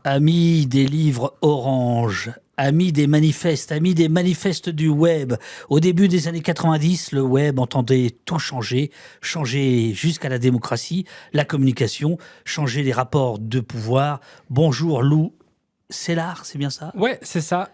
Amis des livres orange, amis des manifestes du web. Au début des années 90, le web entendait tout changer, changer jusqu'à la démocratie, la communication, changer les rapports de pouvoir. Bonjour Lou Sellard, c'est bien ça? Ouais, c'est ça.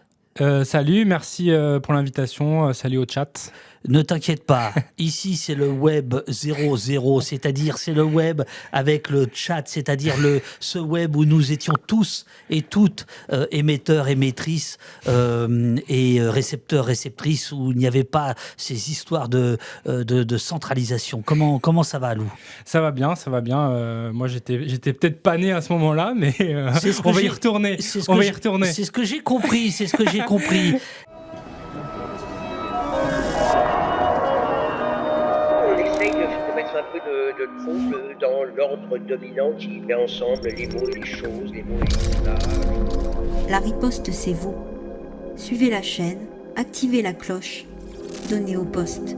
Salut, merci pour l'invitation. Salut au chat. Ne t'inquiète pas, ici c'est le web 00, c'est-à-dire c'est le web avec le chat, c'est-à-dire ce web où nous étions tous et toutes émetteurs, émettrices et récepteurs, réceptrices, où il n'y avait pas ces histoires de centralisation. Comment ça va, Lou? Ça va bien, ça va bien. Moi, j'étais peut-être pas né à ce moment-là, mais C'est on va y retourner. On va y retourner. C'est ce que j'ai compris, c'est ce que j'ai compris. On essaye de mettre un peu de trouble dans l'ordre dominant qui met ensemble les mots et les choses, les mots et les images. La riposte, c'est vous. Suivez la chaîne, activez la cloche, donnez au poste.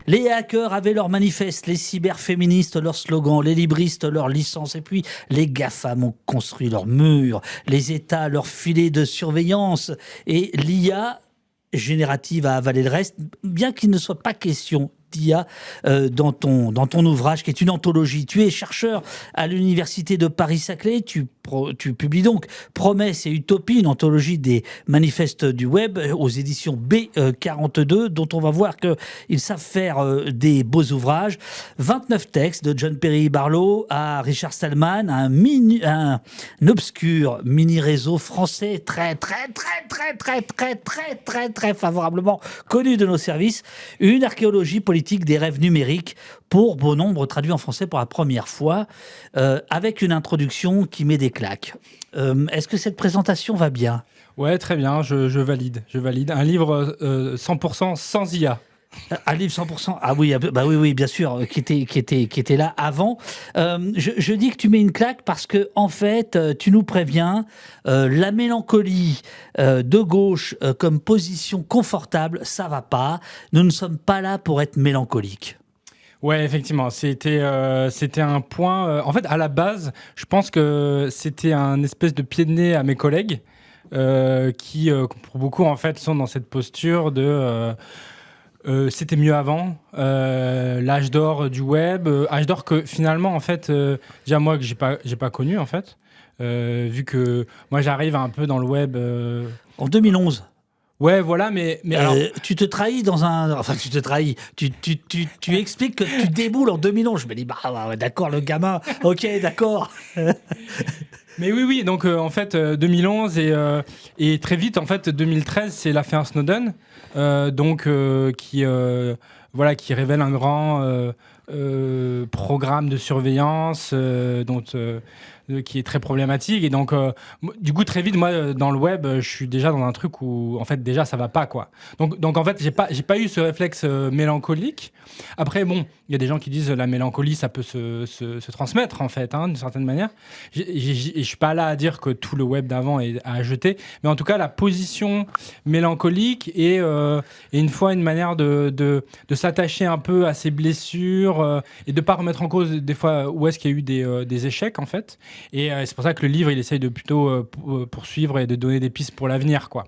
Les hackers avaient leur manifeste, les cyberféministes leur slogan, les libristes leur licence, et puis les GAFAM ont construit leur mur, les États leur filet de surveillance, et l'IA générative a avalé le reste, bien qu'il ne soit pas question d'IA dans ton ouvrage, qui est une anthologie. Tu es chercheur à l'université de Paris-Saclay, tu publies donc Promesses et Utopie, une anthologie des manifestes du web aux éditions B42, dont on va voir qu'ils savent faire des beaux ouvrages. 29 textes, de John Perry Barlow à Richard Stallman, un obscur mini-réseau français très favorablement connu de nos services, une archéologie politique des rêves numériques pour bon nombre traduit en français pour la première fois, avec une introduction qui met des claques. Est-ce que cette présentation va bien? Ouais, très bien, je valide. Un livre 100% sans IA. Un livre 100%, ah oui, bah oui, bien sûr, qui était là avant. Je dis que tu mets une claque parce que en fait, tu nous préviens, la mélancolie de gauche comme position confortable, ça va pas. Nous ne sommes pas là pour être mélancoliques. Ouais, effectivement, c'était un point. En fait, à la base, je pense que c'était un espèce de pied de nez à mes collègues qui, pour beaucoup, en fait, sont dans cette posture de c'était mieux avant, l'âge d'or du web, âge d'or que finalement, en fait, déjà moi que j'ai pas connu en fait, vu que moi j'arrive un peu dans le web. En 2011. Ouais, voilà, mais alors. Tu te trahis dans un. Enfin, tu te trahis. Tu expliques que tu déboules en 2011. Je me dis, bah, ouais, d'accord, le gamin. Ok, d'accord. Mais oui, donc en fait 2011 et très vite en fait 2013 c'est l'affaire Snowden, qui révèle un grand programme de surveillance qui est très problématique et donc du coup très vite moi dans le web je suis déjà dans un truc où en fait déjà ça va pas quoi. Donc en fait j'ai pas eu ce réflexe mélancolique. Après bon, il y a des gens qui disent la mélancolie ça peut se transmettre en fait d'une certaine manière. Je suis pas là à dire que tout le web d'avant est à jeter, mais en tout cas la position mélancolique est une fois une manière de s'attacher un peu à ses blessures et de pas remettre en cause des fois où est-ce qu'il y a eu des échecs en fait. Et c'est pour ça que le livre, il essaye de plutôt poursuivre et de donner des pistes pour l'avenir, quoi.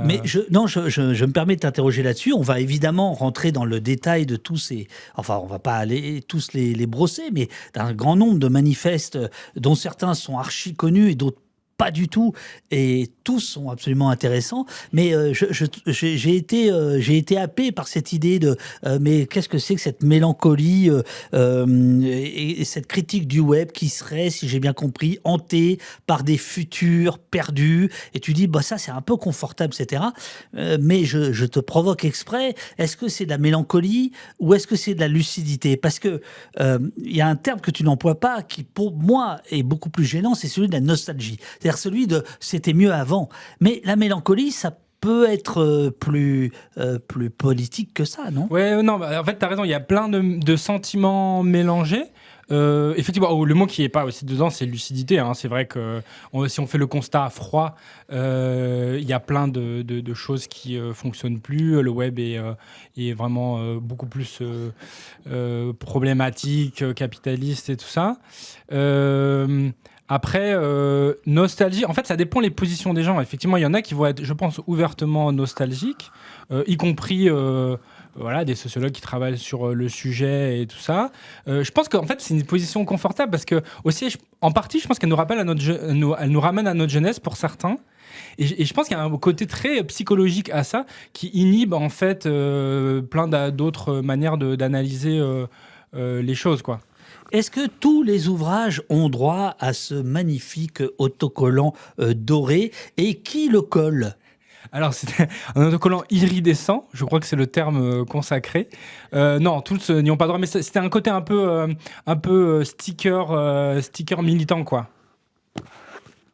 Mais je me permets de t'interroger là-dessus. On va évidemment rentrer dans le détail de tous ces... Enfin, on va pas aller tous les brosser, mais d'un grand nombre de manifestes dont certains sont archi connus et d'autres pas du tout, et tous sont absolument intéressants, mais j'ai été happé par cette idée de mais qu'est-ce que c'est que cette mélancolie et cette critique du web qui serait, si j'ai bien compris, hantée par des futurs perdus, et tu dis bah ça c'est un peu confortable, etc. Mais je te provoque exprès, est-ce que c'est de la mélancolie ou est-ce que c'est de la lucidité? Parce que il y a un terme que tu n'emploies pas qui pour moi est beaucoup plus gênant, c'est celui de la nostalgie. C'est-à-dire celui de « c'était mieux avant ». Mais la mélancolie, ça peut être plus politique que ça, non? Ouais, non, en fait, tu as raison, il y a plein de sentiments mélangés. Effectivement, le mot qui n'est pas aussi dedans, c'est lucidité. Hein. C'est vrai que si on fait le constat froid, il y a plein de choses qui fonctionnent plus. Le web est vraiment beaucoup plus problématique, capitaliste et tout ça. Après, nostalgie, en fait, ça dépend les positions des gens. Effectivement, il y en a qui vont être, je pense, ouvertement nostalgiques, y compris voilà, des sociologues qui travaillent sur le sujet et tout ça. Je pense qu'en fait, c'est une position confortable parce que, aussi, en partie, je pense qu'elle nous rappelle elle nous ramène à notre jeunesse pour certains. Et je pense qu'il y a un côté très psychologique à ça qui inhibe, en fait, plein d'autres manières d'analyser les choses, quoi. Est-ce que tous les ouvrages ont droit à ce magnifique autocollant doré et qui le colle? Alors, c'était un autocollant iridescent, je crois que c'est le terme consacré. Non, tous n'y ont pas droit, mais c'était un côté un peu sticker militant, quoi.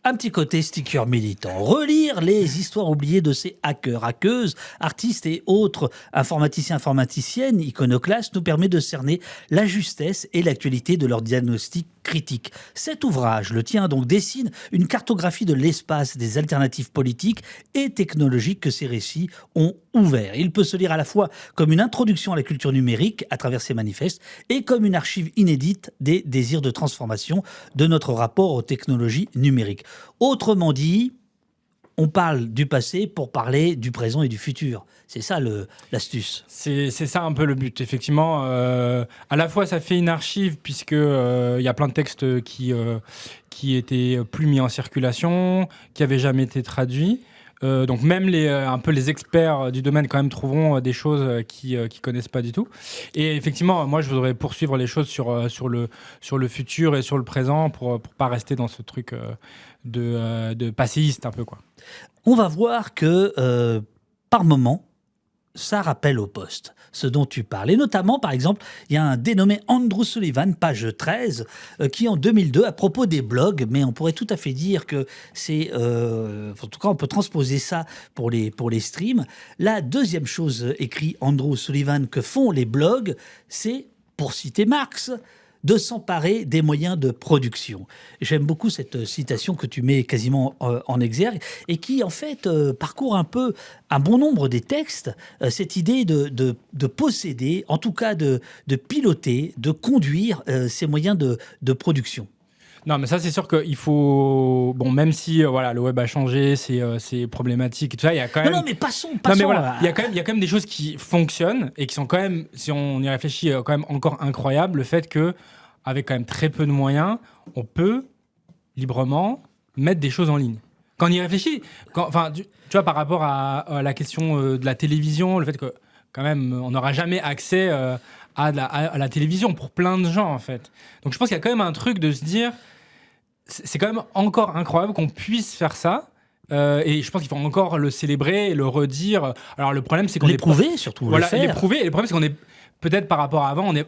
Un petit côté sticker militant. Relire les histoires oubliées de ces hackers, hackeuses, artistes et autres informaticiens, informaticiennes, iconoclastes, nous permet de cerner la justesse et l'actualité de leur diagnostic critique. Cet ouvrage, le tien donc, dessine une cartographie de l'espace des alternatives politiques et technologiques que ces récits ont ouvert. Il peut se lire à la fois comme une introduction à la culture numérique à travers ces manifestes et comme une archive inédite des désirs de transformation de notre rapport aux technologies numériques. Autrement dit, on parle du passé pour parler du présent et du futur. C'est ça l'astuce. C'est ça un peu le but. Effectivement, à la fois ça fait une archive puisque y a plein de textes qui étaient plus mis en circulation, qui n'avaient jamais été traduits. Donc même un peu les experts du domaine quand même trouveront des choses qu'ils connaissent pas du tout. Et effectivement, moi je voudrais poursuivre les choses sur le futur et sur le présent pour pas rester dans ce truc de passéiste un peu, quoi. On va voir que par moment, ça rappelle au poste, ce dont tu parles. Et notamment, par exemple, il y a un dénommé Andrew Sullivan, page 13, qui en 2002, à propos des blogs, mais on pourrait tout à fait dire que c'est... en tout cas, on peut transposer ça pour les streams. La deuxième chose, écrit Andrew Sullivan, que font les blogs, c'est, pour citer Marx, de s'emparer des moyens de production. J'aime beaucoup cette citation que tu mets quasiment en exergue et qui, en fait, parcourt un peu un bon nombre des textes, cette idée de posséder, en tout cas de piloter, de conduire ces moyens de production. Non, mais ça, c'est sûr qu'il faut... Bon, même si voilà, le web a changé, c'est problématique et tout ça, il y a quand même... Non, mais passons non, mais voilà, il y a quand même des choses qui fonctionnent et qui sont quand même, si on y réfléchit, quand même encore incroyables. Le fait qu'avec quand même très peu de moyens, on peut librement mettre des choses en ligne. Quand on y réfléchit, tu vois, par rapport à la question de la télévision, le fait que quand même, on n'aura jamais accès à la télévision pour plein de gens, en fait. Donc je pense qu'il y a quand même un truc de se dire... C'est quand même encore incroyable qu'on puisse faire ça. Et je pense qu'il faut encore le célébrer et le redire. Alors le problème, c'est qu'on l'éprouver, surtout. Voilà, l'éprouver. Et le problème, c'est qu'on est peut-être par rapport à avant, on n'est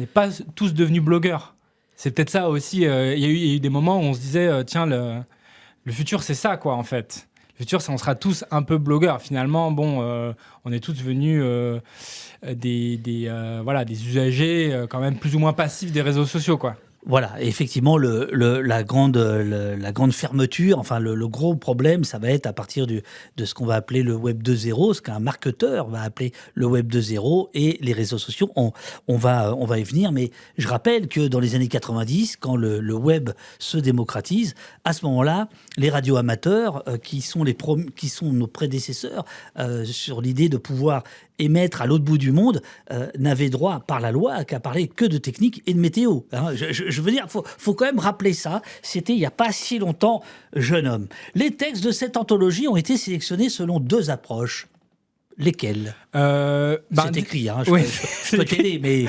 pas tous devenus blogueurs. C'est peut-être ça aussi. Il y a eu des moments où on se disait, tiens, le futur, c'est ça, quoi, en fait. Le futur, c'est on sera tous un peu blogueurs. Finalement, bon, on est tous devenus des usagers quand même plus ou moins passifs des réseaux sociaux, quoi. Voilà, effectivement, la grande fermeture, enfin le gros problème, ça va être à partir de ce qu'on va appeler le Web 2.0, ce qu'un marketeur va appeler le Web 2.0 et les réseaux sociaux. On va y venir, mais je rappelle que dans les années 90, quand le web se démocratise, à ce moment-là, les radios amateurs, qui sont nos prédécesseurs sur l'idée de pouvoir émettre à l'autre bout du monde, n'avaient droit par la loi qu'à parler que de technique et de météo. Hein. Je veux dire, faut quand même rappeler ça. C'était il n'y a pas si longtemps, jeune homme. Les textes de cette anthologie ont été sélectionnés selon 2 approches. Lesquelles c'est écrit, hein, je peux t'aider, mais...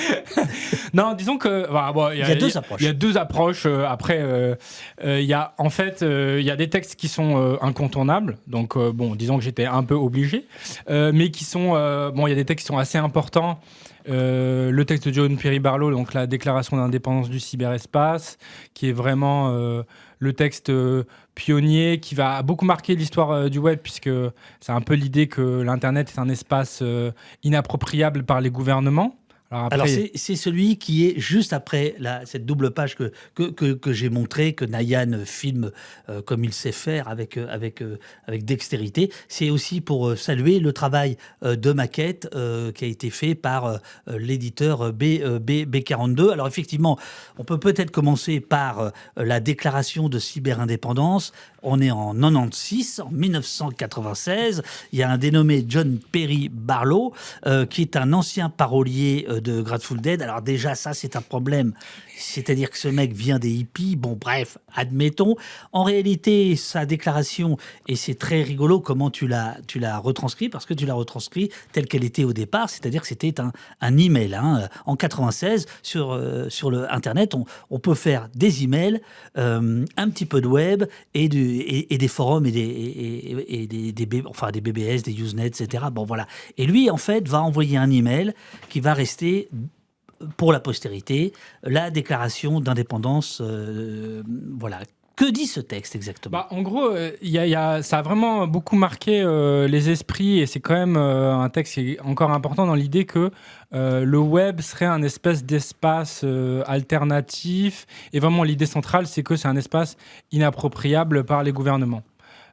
Non, disons que... il y a 2 approches. Il y a 2 approches. Après, il y a des textes qui sont incontournables. Donc, disons que j'étais un peu obligé. Mais qui sont... il y a des textes qui sont assez importants. Le texte de John Perry Barlow, donc la déclaration d'indépendance du cyberespace, qui est vraiment le texte pionnier qui va beaucoup marquer l'histoire du web, puisque c'est un peu l'idée que l'Internet est un espace inappropriable par les gouvernements. Alors Alors, après, c'est celui qui est juste après cette double page que j'ai montré, que Nayan filme comme il sait faire avec dextérité. C'est aussi pour saluer le travail de maquette qui a été fait par l'éditeur B42. Alors, effectivement, on peut peut-être commencer par la déclaration de cyberindépendance. On est en 96, en 1996. Il y a un dénommé John Perry Barlow, qui est un ancien parolier de Grateful Dead. Alors déjà, ça, c'est un problème. C'est-à-dire que ce mec vient des hippies. Bon, bref, admettons. En réalité, sa déclaration, et c'est très rigolo comment tu l'as retranscrit, parce que tu l'as retranscrit telle qu'elle était au départ, c'est-à-dire que c'était un email. Hein. En 96, sur le Internet, on peut faire des emails, un petit peu de web et des forums et des BBS, des Usenet, etc. Bon, voilà. Et lui, en fait, va envoyer un email qui va rester pour la postérité, la déclaration d'indépendance. Voilà. Que dit ce texte exactement ? en gros, ça a vraiment beaucoup marqué les esprits et c'est quand même un texte qui est encore important dans l'idée que le web serait un espèce d'espace alternatif et vraiment l'idée centrale, c'est que c'est un espace inappropriable par les gouvernements.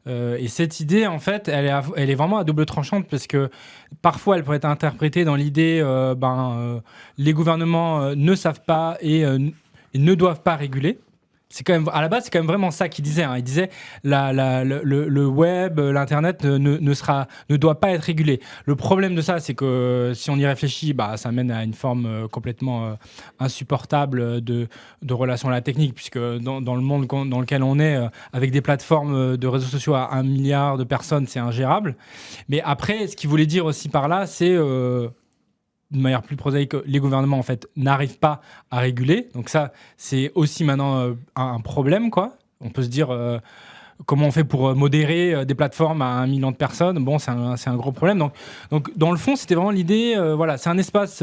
Et cette idée, en fait, elle est vraiment à double tranchante parce que parfois, elle pourrait être interprétée dans l'idée les gouvernements ne savent pas et ne doivent pas réguler. C'est quand même, à la base, c'est quand même vraiment ça qu'il disait. Hein. Il disait le web, l'internet ne doit pas être régulé. Le problème de ça, c'est que si on y réfléchit, ça mène à une forme complètement insupportable de relation à la technique, puisque dans le monde dans lequel on est, avec des plateformes de réseaux sociaux à 1 milliard de personnes, c'est ingérable. Mais après, ce qu'il voulait dire aussi par là, c'est de manière plus prosaïque, les gouvernements en fait n'arrivent pas à réguler. Donc ça, c'est aussi maintenant un problème, quoi. On peut se dire comment on fait pour modérer des plateformes à 1 million de personnes. Bon, c'est un gros problème. Donc dans le fond, c'était vraiment l'idée. Voilà, c'est un espace.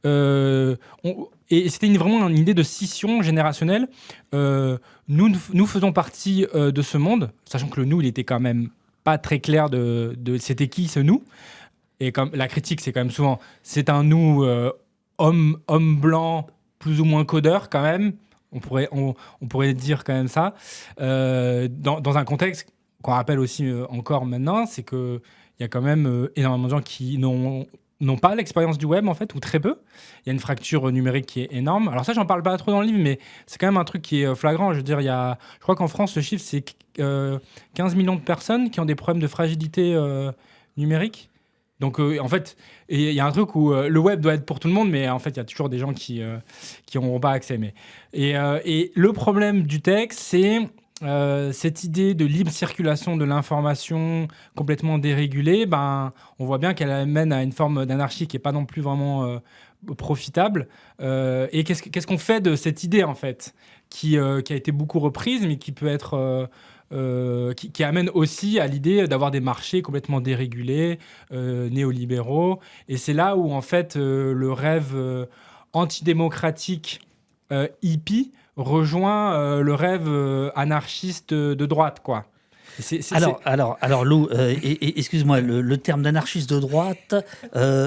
Et c'était vraiment une idée de scission générationnelle. Nous faisons partie de ce monde, sachant que le nous, il était quand même pas très clair de c'était qui ce nous. Et comme la critique, c'est quand même souvent, c'est un nous homme blanc, plus ou moins codeur quand même. On pourrait dire quand même ça. Dans un contexte qu'on rappelle aussi encore maintenant, c'est qu'il y a quand même énormément de gens qui n'ont pas l'expérience du web, en fait, ou très peu. Il y a une fracture numérique qui est énorme. Alors ça, j'en parle pas trop dans le livre, mais c'est quand même un truc qui est flagrant. Je veux dire, je crois qu'en France, le chiffre, c'est 15 millions de personnes qui ont des problèmes de fragilité numérique. Donc, en fait, il y a un truc où le web doit être pour tout le monde, mais en fait, il y a toujours des gens qui n'auront pas accès. Et le problème du texte, c'est cette idée de libre circulation de l'information complètement dérégulée. On voit bien qu'elle mène à une forme d'anarchie qui n'est pas non plus vraiment profitable. Et qu'est-ce qu'on fait de cette idée, en fait, qui a été beaucoup reprise, mais qui peut être... qui amène aussi à l'idée d'avoir des marchés complètement dérégulés, néolibéraux. Et c'est là où, en fait, le rêve antidémocratique hippie rejoint le rêve anarchiste de droite, quoi. Alors, Lou, excuse-moi, le terme d'anarchiste de droite,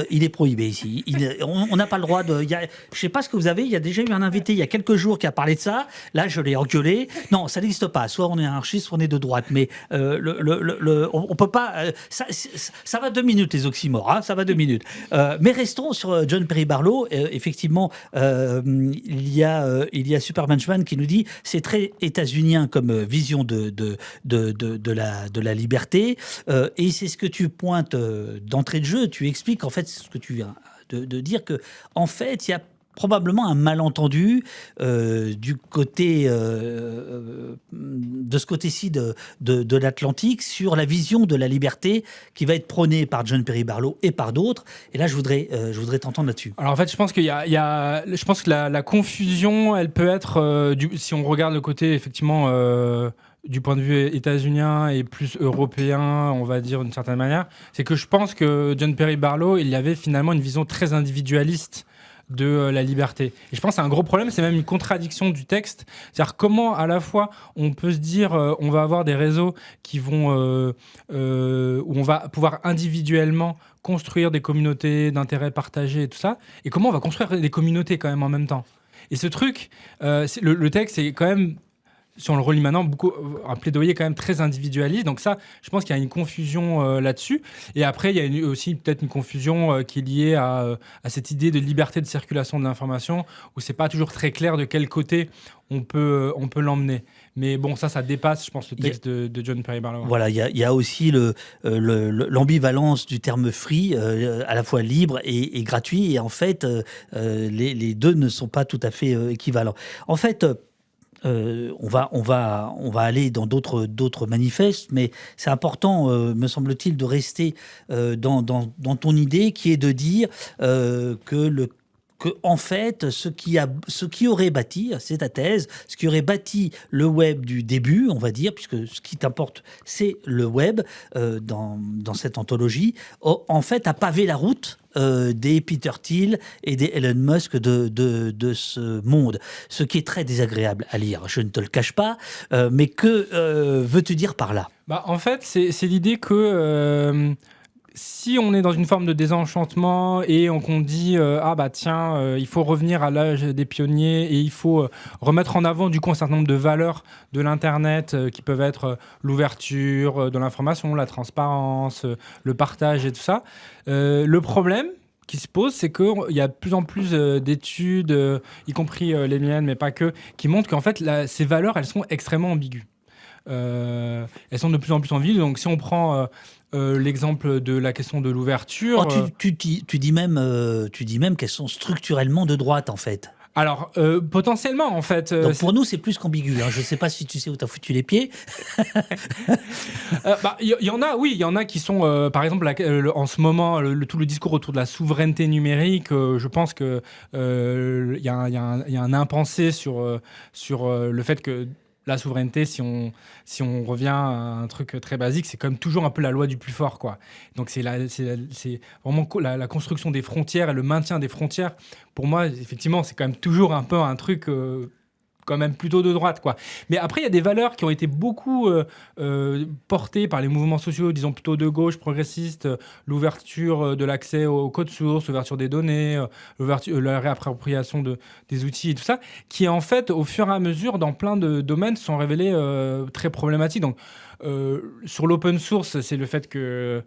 il est prohibé ici. On n'a pas le droit de... Je ne sais pas ce que vous avez, il y a déjà eu un invité il y a quelques jours qui a parlé de ça. Là, je l'ai engueulé. Non, ça n'existe pas. Soit on est anarchiste, soit on est de droite. Mais on peut pas... ça va 2 minutes, les oxymores. Hein, ça va 2 minutes. Mais restons sur John Perry Barlow. Effectivement, il y a Supermanchman qui nous dit c'est très états-unien comme vision de la liberté, et c'est ce que tu pointes d'entrée de jeu. Tu expliques en fait ce que tu viens de dire, que en fait il y a probablement un malentendu du côté de ce côté-ci de l'Atlantique sur la vision de la liberté qui va être prônée par John Perry Barlow et par d'autres. Et là, je voudrais t'entendre là-dessus. Alors en fait, je pense je pense que la confusion, elle peut être, si on regarde le côté effectivement du point de vue états-unien et plus européen, on va dire d'une certaine manière, c'est que je pense que John Perry Barlow, il y avait finalement une vision très individualiste de la liberté. Et je pense que c'est un gros problème, c'est même une contradiction du texte. C'est-à-dire comment à la fois on peut se dire on va avoir des réseaux qui vont où on va pouvoir individuellement construire des communautés d'intérêts partagés et tout ça, et comment on va construire des communautés quand même en même temps. Et ce truc, le texte est quand même, si on le relit maintenant, un plaidoyer quand même très individualiste. Donc ça, je pense qu'il y a une confusion là-dessus. Et après, il y a aussi peut-être une confusion qui est liée à cette idée de liberté de circulation de l'information, où c'est pas toujours très clair de quel côté on peut l'emmener. Mais bon, ça dépasse, je pense, le texte de John Perry Barlow. Voilà, il y a aussi l'ambivalence du terme free, à la fois libre et gratuit. Et en fait, les deux ne sont pas tout à fait équivalents. En fait, on va aller dans d'autres manifestes, mais c'est important, me semble-t-il, de rester dans ton idée qui est de dire que en fait, ce qui aurait bâti, c'est ta thèse, ce qui aurait bâti le web du début, on va dire, puisque ce qui t'importe, c'est le web dans cette anthologie, en fait, a pavé la route des Peter Thiel et des Elon Musk de ce monde. Ce qui est très désagréable à lire, je ne te le cache pas, mais que veux-tu dire par là ? En fait, c'est l'idée que si on est dans une forme de désenchantement et qu'on dit il faut revenir à l'âge des pionniers et il faut remettre en avant du coup un certain nombre de valeurs de l'internet qui peuvent être l'ouverture de l'information, la transparence, le partage et tout ça. Le problème qui se pose, c'est qu'il y a de plus en plus d'études, y compris les miennes, mais pas que, qui montrent qu'en fait ces valeurs, elles sont extrêmement ambiguës. Elles sont de plus en plus ambiguës. Donc si on prend l'exemple de la question de l'ouverture. Tu dis même qu'elles sont structurellement de droite, en fait. Alors, potentiellement, en fait. Donc pour nous, c'est plus qu'ambigu. Je ne sais pas si tu sais où tu as foutu les pieds. Y en a, oui, il y en a qui sont, par exemple, en ce moment, tout le discours autour de la souveraineté numérique, je pense qu'il y a un impensé sur le fait que la souveraineté, si on revient à un truc très basique, c'est quand même toujours un peu la loi du plus fort, quoi. Donc c'est vraiment la construction des frontières et le maintien des frontières. Pour moi, effectivement, c'est quand même toujours un peu un truc quand même plutôt de droite, quoi. Mais après, il y a des valeurs qui ont été beaucoup portées par les mouvements sociaux, disons plutôt de gauche, progressistes, l'ouverture de l'accès au code source, l'ouverture des données, la réappropriation des outils et tout ça, qui en fait, au fur et à mesure, dans plein de domaines, se sont révélés très problématiques. Donc, sur l'open source, c'est le fait que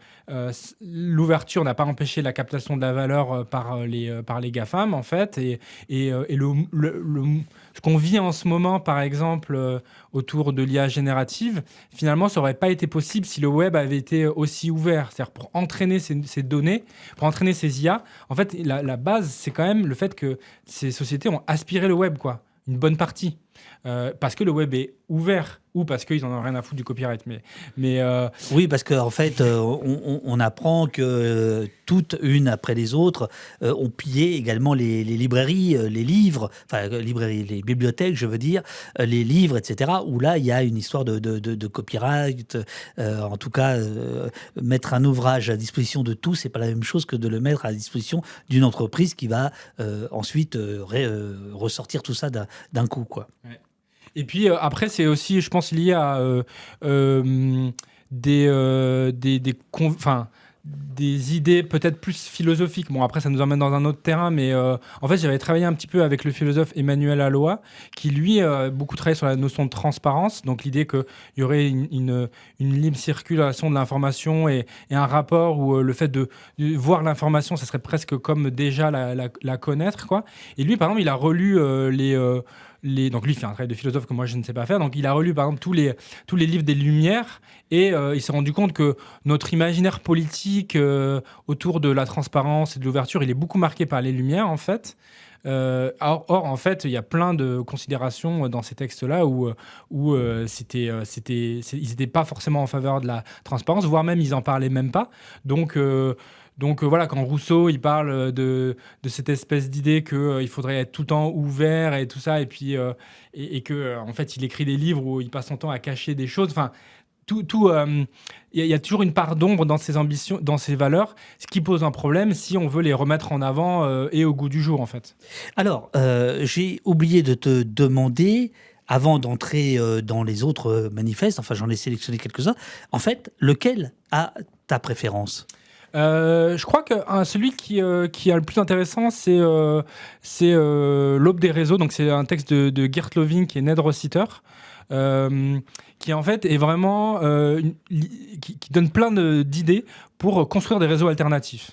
l'ouverture n'a pas empêché la captation de la valeur par les GAFAM, en fait, et ce qu'on vit en ce moment, par exemple, autour de l'IA générative, finalement, ça n'aurait pas été possible si le web avait été aussi ouvert. C'est-à-dire, pour entraîner ces données, pour entraîner ces IA, en fait, la base, c'est quand même le fait que ces sociétés ont aspiré le web, quoi, une bonne partie. Parce que le web est ouvert ou parce qu'ils n'en ont rien à foutre du copyright. Oui, parce qu'en fait, on apprend que toutes, une après les autres, ont pillé également les librairies, les livres, enfin, les bibliothèques, je veux dire, les livres, etc., où là, il y a une histoire de copyright. En tout cas, mettre un ouvrage à disposition de tous, c'est pas la même chose que de le mettre à disposition d'une entreprise qui va ensuite ressortir tout ça d'un coup, quoi. Ouais. Et puis après, c'est aussi, je pense, lié à des idées peut-être plus philosophiques. Bon, après, ça nous emmène dans un autre terrain, mais en fait, j'avais travaillé un petit peu avec le philosophe Emmanuel Alois, qui, lui, beaucoup travaillé sur la notion de transparence, donc l'idée qu'il y aurait une libre circulation de l'information et un rapport où le fait de voir l'information, ça serait presque comme déjà la connaître, quoi. Et lui, par exemple, il a relu donc lui, il fait un travail de philosophe que moi, je ne sais pas faire. Donc, il a relu, par exemple, tous les livres des Lumières et il s'est rendu compte que notre imaginaire politique autour de la transparence et de l'ouverture, il est beaucoup marqué par les Lumières, en fait. Or, en fait, il y a plein de considérations dans ces textes-là où ils n'étaient pas forcément en faveur de la transparence, voire même, ils n'en parlaient même pas. Donc voilà, quand Rousseau il parle de cette espèce d'idée qu'il faudrait être tout le temps ouvert et tout ça, et puis et que en fait il écrit des livres où il passe son temps à cacher des choses. Enfin, il y a toujours une part d'ombre dans ses ambitions, dans ses valeurs, ce qui pose un problème si on veut les remettre en avant et au goût du jour, en fait. Alors, j'ai oublié de te demander, avant d'entrer dans les autres manifestes, enfin j'en ai sélectionné quelques-uns, en fait, lequel a ta préférence ? Je crois que celui qui est le plus intéressant, c'est L'Aube des réseaux. Donc, c'est un texte de Geert Lovink et Ned Rossiter, qui en fait est vraiment qui donne plein d'idées pour construire des réseaux alternatifs.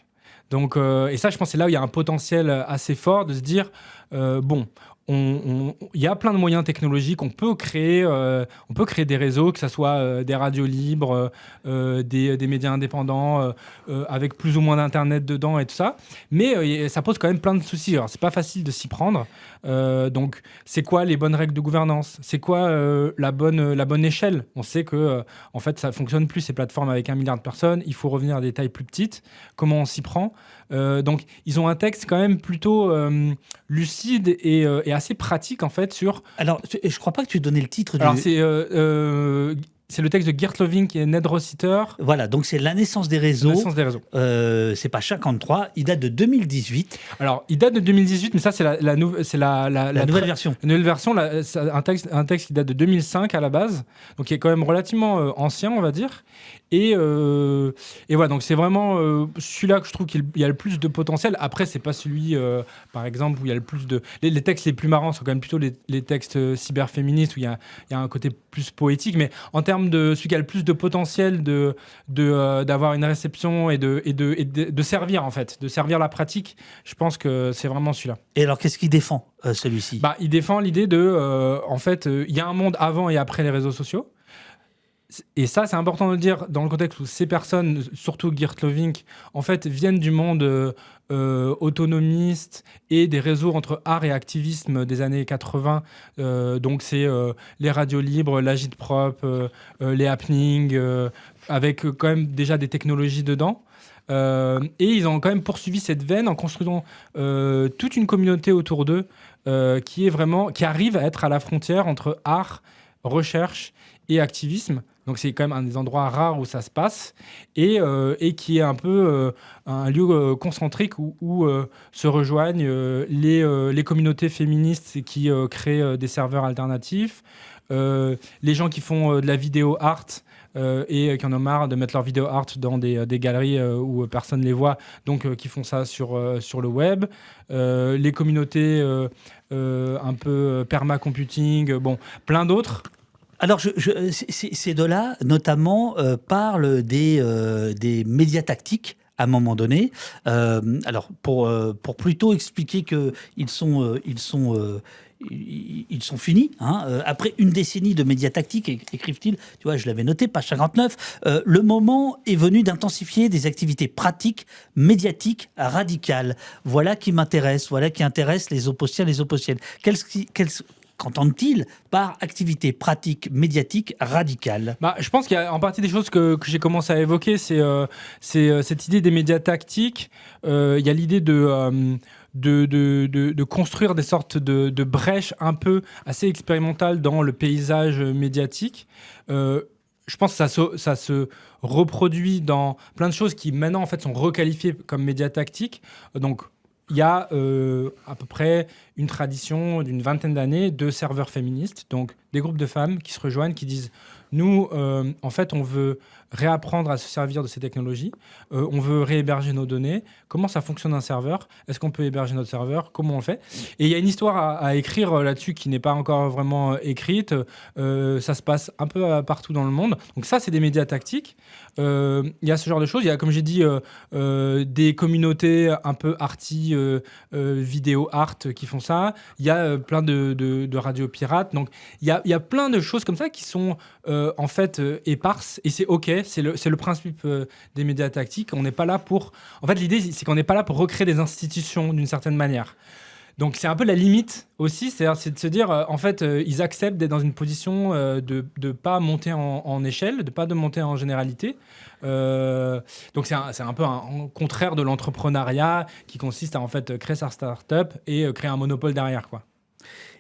Donc, et ça, je pense, c'est là où il y a un potentiel assez fort de se dire bon. Il y a plein de moyens technologiques, on peut créer des réseaux, que ce soit des radios libres, des médias indépendants, avec plus ou moins d'internet dedans et tout ça, mais ça pose quand même plein de soucis. Alors c'est pas facile de s'y prendre, donc c'est quoi les bonnes règles de gouvernance, c'est quoi la bonne échelle. On sait que en fait ça fonctionne plus ces plateformes avec 1 milliard de personnes, il faut revenir à des tailles plus petites, comment on s'y prend. Donc ils ont un texte quand même plutôt lucide et assez pratique en fait sur... Alors, je crois pas que tu donnais le titre du... Alors c'est le texte de Geert Lovink et Ned Rossiter. Voilà, donc c'est La naissance des réseaux. La naissance des réseaux. C'est pas 53, il date de 2018. Alors, il date de 2018, mais ça, c'est la nouvelle version. La nouvelle version, c'est un texte qui date de 2005 à la base, donc qui est quand même relativement ancien, on va dire. Et voilà, donc c'est vraiment celui-là que je trouve qu'il y a le plus de potentiel. Après, c'est pas celui, par exemple, où il y a le plus de... Les textes les plus marrants sont quand même plutôt les textes cyberféministes, où il y a un côté plus poétique, mais en termes de celui qui a le plus de potentiel d'avoir une réception et de servir, en fait, de servir la pratique, je pense que c'est vraiment celui-là. Et alors, qu'est-ce qu'il défend, celui-ci ? Il défend l'idée en fait, il y a un monde avant et après les réseaux sociaux. Et ça, c'est important de le dire dans le contexte où ces personnes, surtout Geert Lovink, en fait, viennent du monde autonomiste et des réseaux entre art et activisme des années 80. Donc, c'est les radios libres, l'agitprop, les happenings, avec quand même déjà des technologies dedans. Et ils ont quand même poursuivi cette veine en construisant toute une communauté autour d'eux qui arrive à être à la frontière entre art, recherche et activisme. Donc c'est quand même un des endroits rares où ça se passe et qui est un peu un lieu concentrique où se rejoignent les communautés féministes qui créent des serveurs alternatifs, les gens qui font de la vidéo art et qui en ont marre de mettre leur vidéo art dans des galeries où personne ne les voit, donc qui font ça sur le web, les communautés un peu permacomputing, plein d'autres. Alors, ces deux-là, notamment, parlent des médias tactiques à un moment donné. Alors, pour plutôt expliquer qu'ils sont finis. Après une décennie de médias tactiques, écrivent-ils, tu vois, je l'avais noté, page 59, le moment est venu d'intensifier des activités pratiques, médiatiques, radicales. Voilà qui m'intéresse, voilà qui intéresse les oppositions, les oppositions. Qu'entendent-ils par activité pratique médiatique radicale ? Je pense qu'il y a en partie des choses que j'ai commencé à évoquer, c'est cette idée des médias tactiques. Il y a l'idée de construire des sortes de brèches un peu assez expérimentales dans le paysage médiatique. Je pense que ça se reproduit dans plein de choses qui maintenant en fait sont requalifiées comme médias tactiques. Donc il y a à peu près une tradition d'une 20aine d'années de serveurs féministes, donc des groupes de femmes qui se rejoignent, qui disent « Nous, en fait, on veut réapprendre à se servir de ces technologies, on veut réhéberger nos données. Comment ça fonctionne un serveur ? Est-ce qu'on peut héberger notre serveur ? Comment on le fait ?» Et il y a une histoire à écrire là-dessus qui n'est pas encore vraiment écrite. Ça se passe un peu partout dans le monde. Donc ça, c'est des médias tactiques. Il y a ce genre de choses. Il y a, comme j'ai dit, des communautés un peu arty, vidéo art qui font ça. Il y a plein de radios pirates. Donc il y a plein de choses comme ça qui sont en fait éparses. Et c'est OK. C'est le principe des médias tactiques. On n'est pas là pour... En fait, l'idée, c'est qu'on n'est pas là pour recréer des institutions d'une certaine manière. Donc, c'est un peu la limite aussi. C'est de se dire, en fait, ils acceptent d'être dans une position de ne pas monter en échelle, de ne pas monter en généralité. Donc, c'est un peu un contraire de l'entrepreneuriat qui consiste à, en fait, créer sa start-up et créer un monopole derrière, quoi.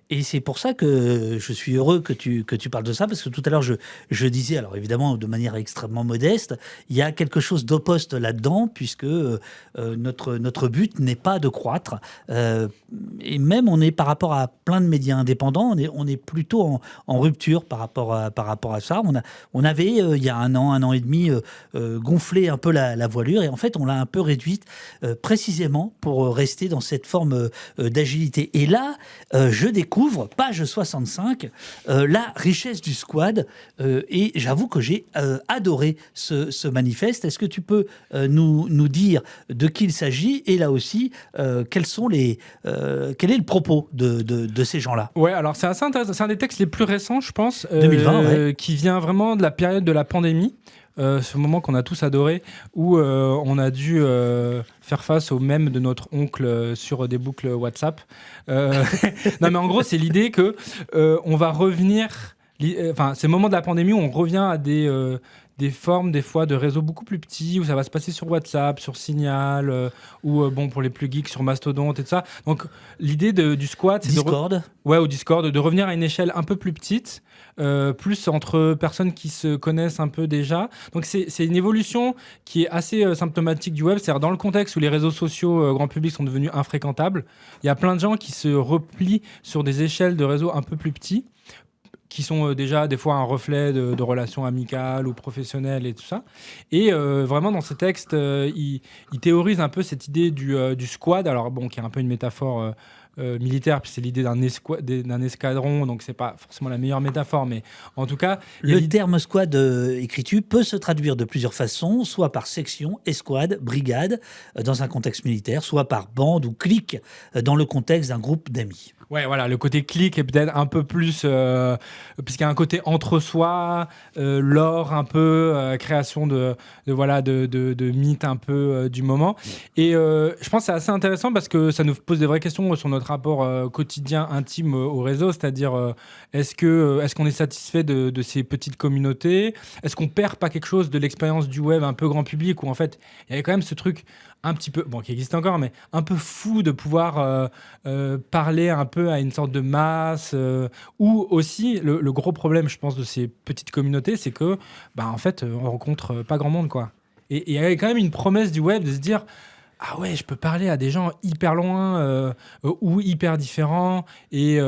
Et c'est pour ça que je suis heureux que tu parles de ça, parce que tout à l'heure, je disais, alors évidemment de manière extrêmement modeste, il y a quelque chose d'opposte là-dedans, puisque notre but n'est pas de croître. Et même, on est par rapport à plein de médias indépendants, on est plutôt en rupture par rapport à ça. On avait, il y a un an et demi, gonflé un peu la voilure, et en fait, on l'a un peu réduite précisément pour rester dans cette forme d'agilité. Et là, je découvre, page 65, la richesse du squad, et j'avoue que j'ai adoré ce manifeste. Est-ce que tu peux nous dire de qui il s'agit, et là aussi, quel est le propos de ces gens-là? Ouais, alors c'est assez intéressant. C'est un des textes les plus récents, je pense, 2020, ouais. qui vient vraiment de la période de la pandémie. Ce moment qu'on a tous adoré, où on a dû faire face aux mèmes de notre oncle sur des boucles WhatsApp. Non, mais en gros, c'est l'idée que on va revenir. Enfin, c'est le moment de la pandémie où on revient à des formes, des fois, de réseaux beaucoup plus petits, où ça va se passer sur WhatsApp, sur Signal, ou bon, pour les plus geeks, sur Mastodonte et tout ça. Donc, l'idée du squat, c'est Discord. au Discord, de revenir à une échelle un peu plus petite, plus entre personnes qui se connaissent un peu déjà. Donc, c'est une évolution qui est assez symptomatique du web. C'est-à-dire, dans le contexte où les réseaux sociaux grand public sont devenus infréquentables, il y a plein de gens qui se replient sur des échelles de réseaux un peu plus petits, qui sont déjà des fois un reflet de relations amicales ou professionnelles et tout ça. Et vraiment, dans ce texte, il théorise un peu cette idée du squad, alors bon, qui est un peu une métaphore militaire, puis c'est l'idée d'un escadron, donc c'est pas forcément la meilleure métaphore, mais en tout cas... Le terme squad écrit-tu peut se traduire de plusieurs façons, soit par section, escouade, brigade, dans un contexte militaire, soit par bande ou clique, dans le contexte d'un groupe d'amis. Ouais, voilà, le côté clic est peut-être un peu plus, puisqu'il y a un côté entre-soi, lore un peu, création de mythes un peu du moment. Et je pense que c'est assez intéressant parce que ça nous pose des vraies questions sur notre rapport quotidien, intime au réseau, c'est-à-dire est-ce qu'on est satisfait de ces petites communautés? Est-ce qu'on perd pas quelque chose de l'expérience du web un peu grand public, où en fait, il y avait quand même ce truc un petit peu, bon, qui existe encore, mais un peu fou de pouvoir parler un peu à une sorte de masse, ou aussi le gros problème, je pense, de ces petites communautés, c'est que, en fait, on rencontre pas grand monde, quoi. Et il y avait quand même une promesse du web de se dire, ah ouais, je peux parler à des gens hyper loin ou hyper différents. Et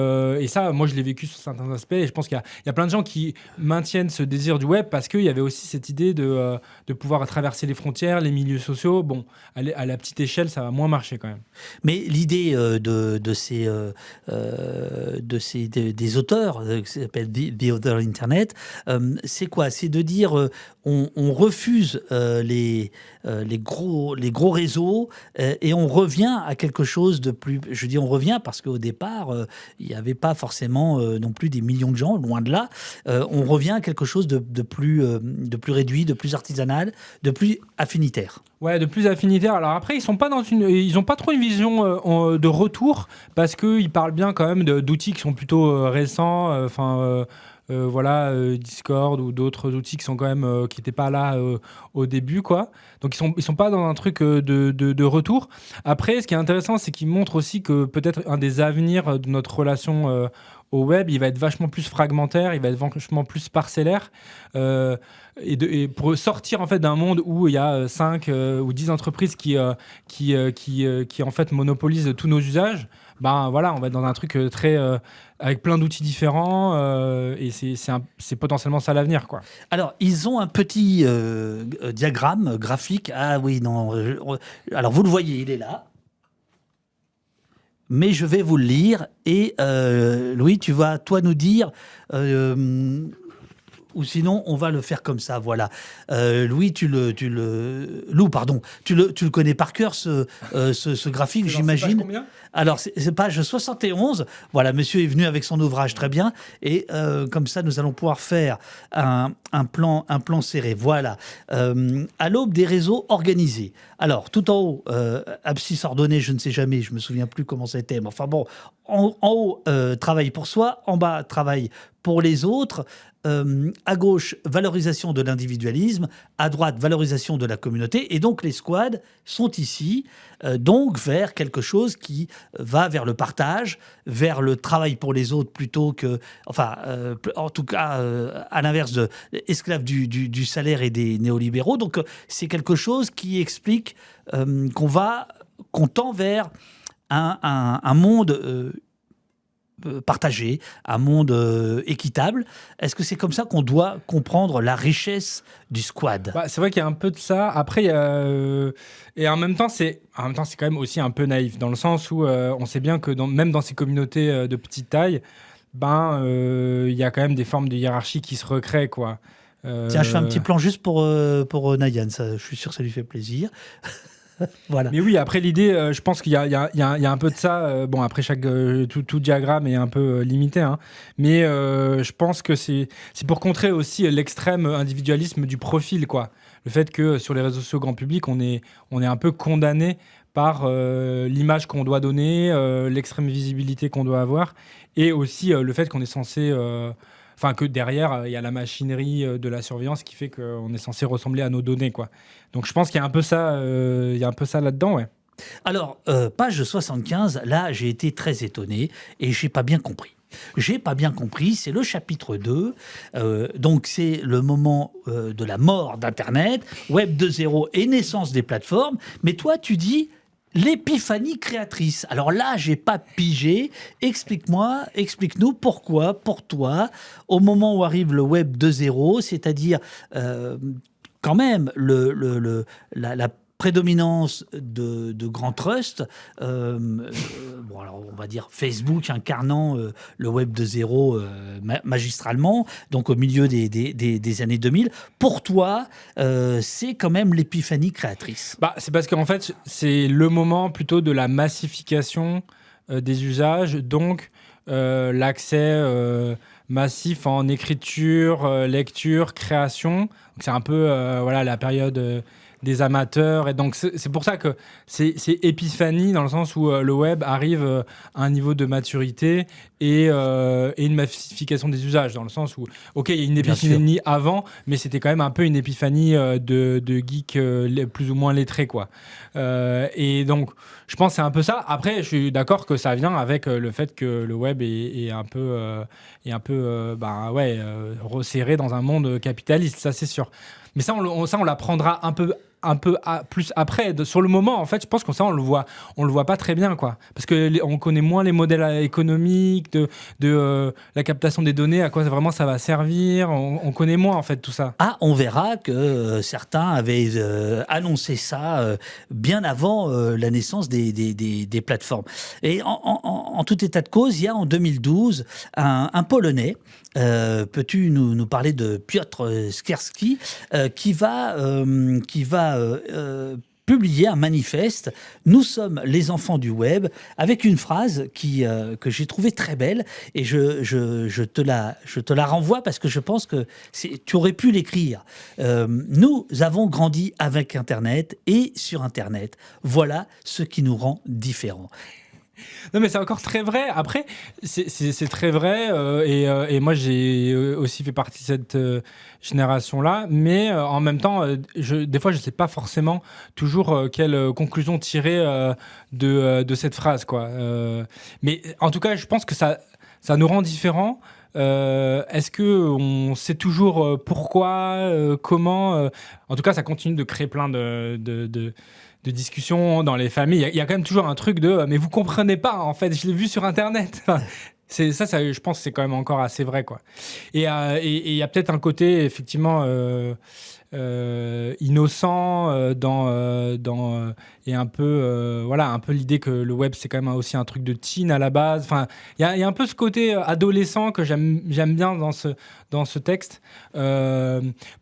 ça, moi, je l'ai vécu sur certains aspects. Et je pense qu'il y a plein de gens qui maintiennent ce désir du web parce qu'il y avait aussi cette idée de pouvoir traverser les frontières, les milieux sociaux. Bon, à la petite échelle, ça va moins marcher quand même. Mais l'idée des auteurs, qui s'appelle The Other Internet, c'est quoi? C'est de dire on refuse les gros réseaux, et on revient à quelque chose de plus... Je dis on revient parce qu'au départ, il n'y avait pas forcément non plus des millions de gens, loin de là. On revient à quelque chose de plus réduit, de plus artisanal, de plus affinitaire. Ouais, de plus affinitaire. Alors après, ils ont pas trop une vision de retour, parce qu'ils parlent bien quand même d'outils qui sont plutôt récents. Discord ou d'autres outils qui sont quand même qui n'étaient pas là au début, quoi. Donc ils sont pas dans un truc de retour. Après, ce qui est intéressant, c'est qu'ils montrent aussi que peut-être un des avenirs de notre relation au web, il va être vachement plus fragmentaire, il va être vachement plus parcellaire, et pour sortir en fait d'un monde où il y a 5 ou 10 entreprises qui en fait monopolisent tous nos usages. On va être dans un truc très avec plein d'outils différents, et c'est potentiellement ça l'avenir, quoi. Alors, ils ont un petit diagramme graphique. Ah oui, non. Alors, vous le voyez, il est là. Mais je vais vous le lire. Et Louis, tu vas, toi, nous dire... ou sinon, on va le faire comme ça, voilà. Louis, Lou, pardon, tu le connais par cœur, ce graphique, j'imagine. Combien ? Alors, c'est page 71. Voilà, monsieur est venu avec son ouvrage, très bien. Et comme ça, nous allons pouvoir faire un plan serré. Voilà. À l'aube des réseaux organisés. Alors, tout en haut, abscisse ordonnée, je ne sais jamais, je me souviens plus comment c'était. Mais enfin bon, en haut, travail pour soi. En bas, travail pour les autres, à gauche, valorisation de l'individualisme, à droite, valorisation de la communauté. Et donc, les squads sont ici, donc vers quelque chose qui va vers le partage, vers le travail pour les autres plutôt que... Enfin, en tout cas, à l'inverse de esclaves du salaire et des néolibéraux. Donc, c'est quelque chose qui explique qu'on tend vers un monde partagé, un monde équitable. Est-ce que c'est comme ça qu'on doit comprendre la richesse du squad ? Bah, c'est vrai qu'il y a un peu de ça. Après, et en même temps, c'est quand même aussi un peu naïf, dans le sens où on sait bien que même dans ces communautés de petite taille, il y a quand même des formes de hiérarchie qui se recréent, quoi. Tiens, je fais un petit plan juste pour Nayan, ça, je suis sûr que ça lui fait plaisir. Voilà. Mais oui, après l'idée, je pense qu'il y a un peu de ça. Bon, après tout diagramme est un peu limité, hein. Mais je pense que c'est pour contrer aussi l'extrême individualisme du profil, quoi. Le fait que sur les réseaux sociaux grand public, on est un peu condamné par l'image qu'on doit donner, l'extrême visibilité qu'on doit avoir, et aussi le fait qu'on est censé... Enfin, que derrière, il y a la machinerie de la surveillance qui fait qu'on est censé ressembler à nos données, quoi. Donc je pense qu'il y a un peu ça, là-dedans, ouais. Alors, page 75, là, j'ai été très étonné et j'ai pas bien compris. C'est le chapitre 2, donc c'est le moment de la mort d'Internet, Web 2.0 et naissance des plateformes, mais toi, tu dis... l'épiphanie créatrice. Alors là, j'ai pas pigé. Explique-nous pourquoi, pour toi, au moment où arrive le Web 2.0, c'est-à-dire quand même la prédominance de grands trusts, bon alors on va dire Facebook incarnant le Web 2.0 magistralement, donc au milieu des années 2000. Pour toi, c'est quand même l'épiphanie créatrice. Bah, c'est parce qu'en fait, c'est le moment plutôt de la massification des usages, donc l'accès massif en écriture, lecture, création. Donc, c'est un peu voilà, la période... des amateurs, et donc c'est pour ça que c'est épiphanie, dans le sens où le web arrive à un niveau de maturité et une massification des usages, dans le sens où, ok, il y a une épiphanie avant, mais c'était quand même un peu une épiphanie de geeks plus ou moins lettrés, quoi. Et donc, je pense que c'est un peu ça. Après, je suis d'accord que ça vient avec le fait que le web est un peu, resserré dans un monde capitaliste, ça c'est sûr. Mais ça, on l'apprendra un peu plus après. Sur le moment, en fait, je pense qu'on le voit pas très bien, quoi. Parce que on connaît moins les modèles économiques de la captation des données, à quoi vraiment ça va servir. On connaît moins, en fait, tout ça. Ah, on verra que certains avaient annoncé ça bien avant la naissance des plateformes. Et en tout état de cause, il y a en 2012 un Polonais. Peux-tu nous parler de Piotr Skierski qui va publier un manifeste « Nous sommes les enfants du web » avec une phrase que j'ai trouvée très belle, et je te la renvoie parce que je pense que tu aurais pu l'écrire. Nous avons grandi avec Internet et sur Internet. Voilà ce qui nous rend différents. Non, mais c'est encore très vrai. Après, c'est très vrai. Et moi, j'ai aussi fait partie de cette génération-là. Mais en même temps, des fois, je ne sais pas forcément toujours quelle conclusion tirer de cette phrase, quoi. Mais en tout cas, je pense que ça nous rend différents. Est-ce qu'on sait toujours pourquoi, comment En tout cas, ça continue de créer plein de discussions dans les familles. Il y a quand même toujours un truc de « mais vous comprenez pas, en fait, je l'ai vu sur Internet ». Ça, je pense que c'est quand même encore assez vrai, quoi. Et il y a peut-être un côté, effectivement, innocent et un peu, un peu l'idée que le web, c'est quand même aussi un truc de teen à la base. Enfin, il y a un peu ce côté adolescent que j'aime bien dans ce texte,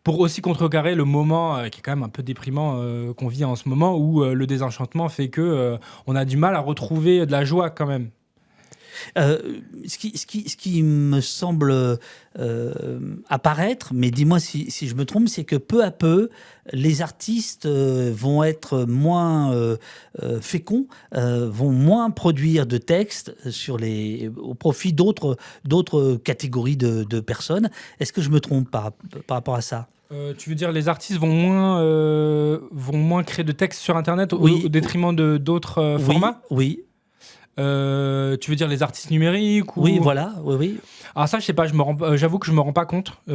pour aussi contrecarrer le moment qui est quand même un peu déprimant qu'on vit en ce moment, où le désenchantement fait que on a du mal à retrouver de la joie quand même. Ce qui me semble apparaître, mais dis-moi si je me trompe, c'est que peu à peu, les artistes vont être moins féconds, vont moins produire de textes au profit d'autres catégories de personnes. Est-ce que je me trompe par rapport à ça? Tu veux dire les artistes vont moins créer de textes sur Internet Oui. au détriment de d'autres formats? Oui. Tu veux dire les artistes numériques ou... Oui, voilà, oui. Ah ça, je sais pas, j'avoue que je me rends pas compte. Tu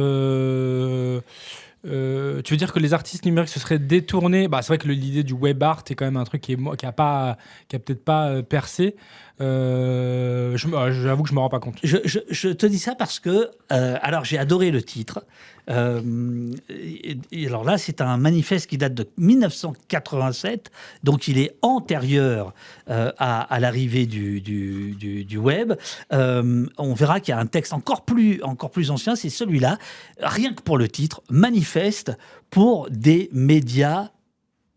veux dire que les artistes numériques se seraient détournés? Bah, c'est vrai que l'idée du web art est quand même un truc qui a peut-être pas percé. J'avoue que je me rends pas compte. Je te dis ça parce que, alors j'ai adoré le titre. Et alors là, c'est un manifeste qui date de 1987, donc il est antérieur à l'arrivée du web. On verra qu'il y a un texte encore plus ancien, c'est celui-là, rien que pour le titre, manifeste pour des médias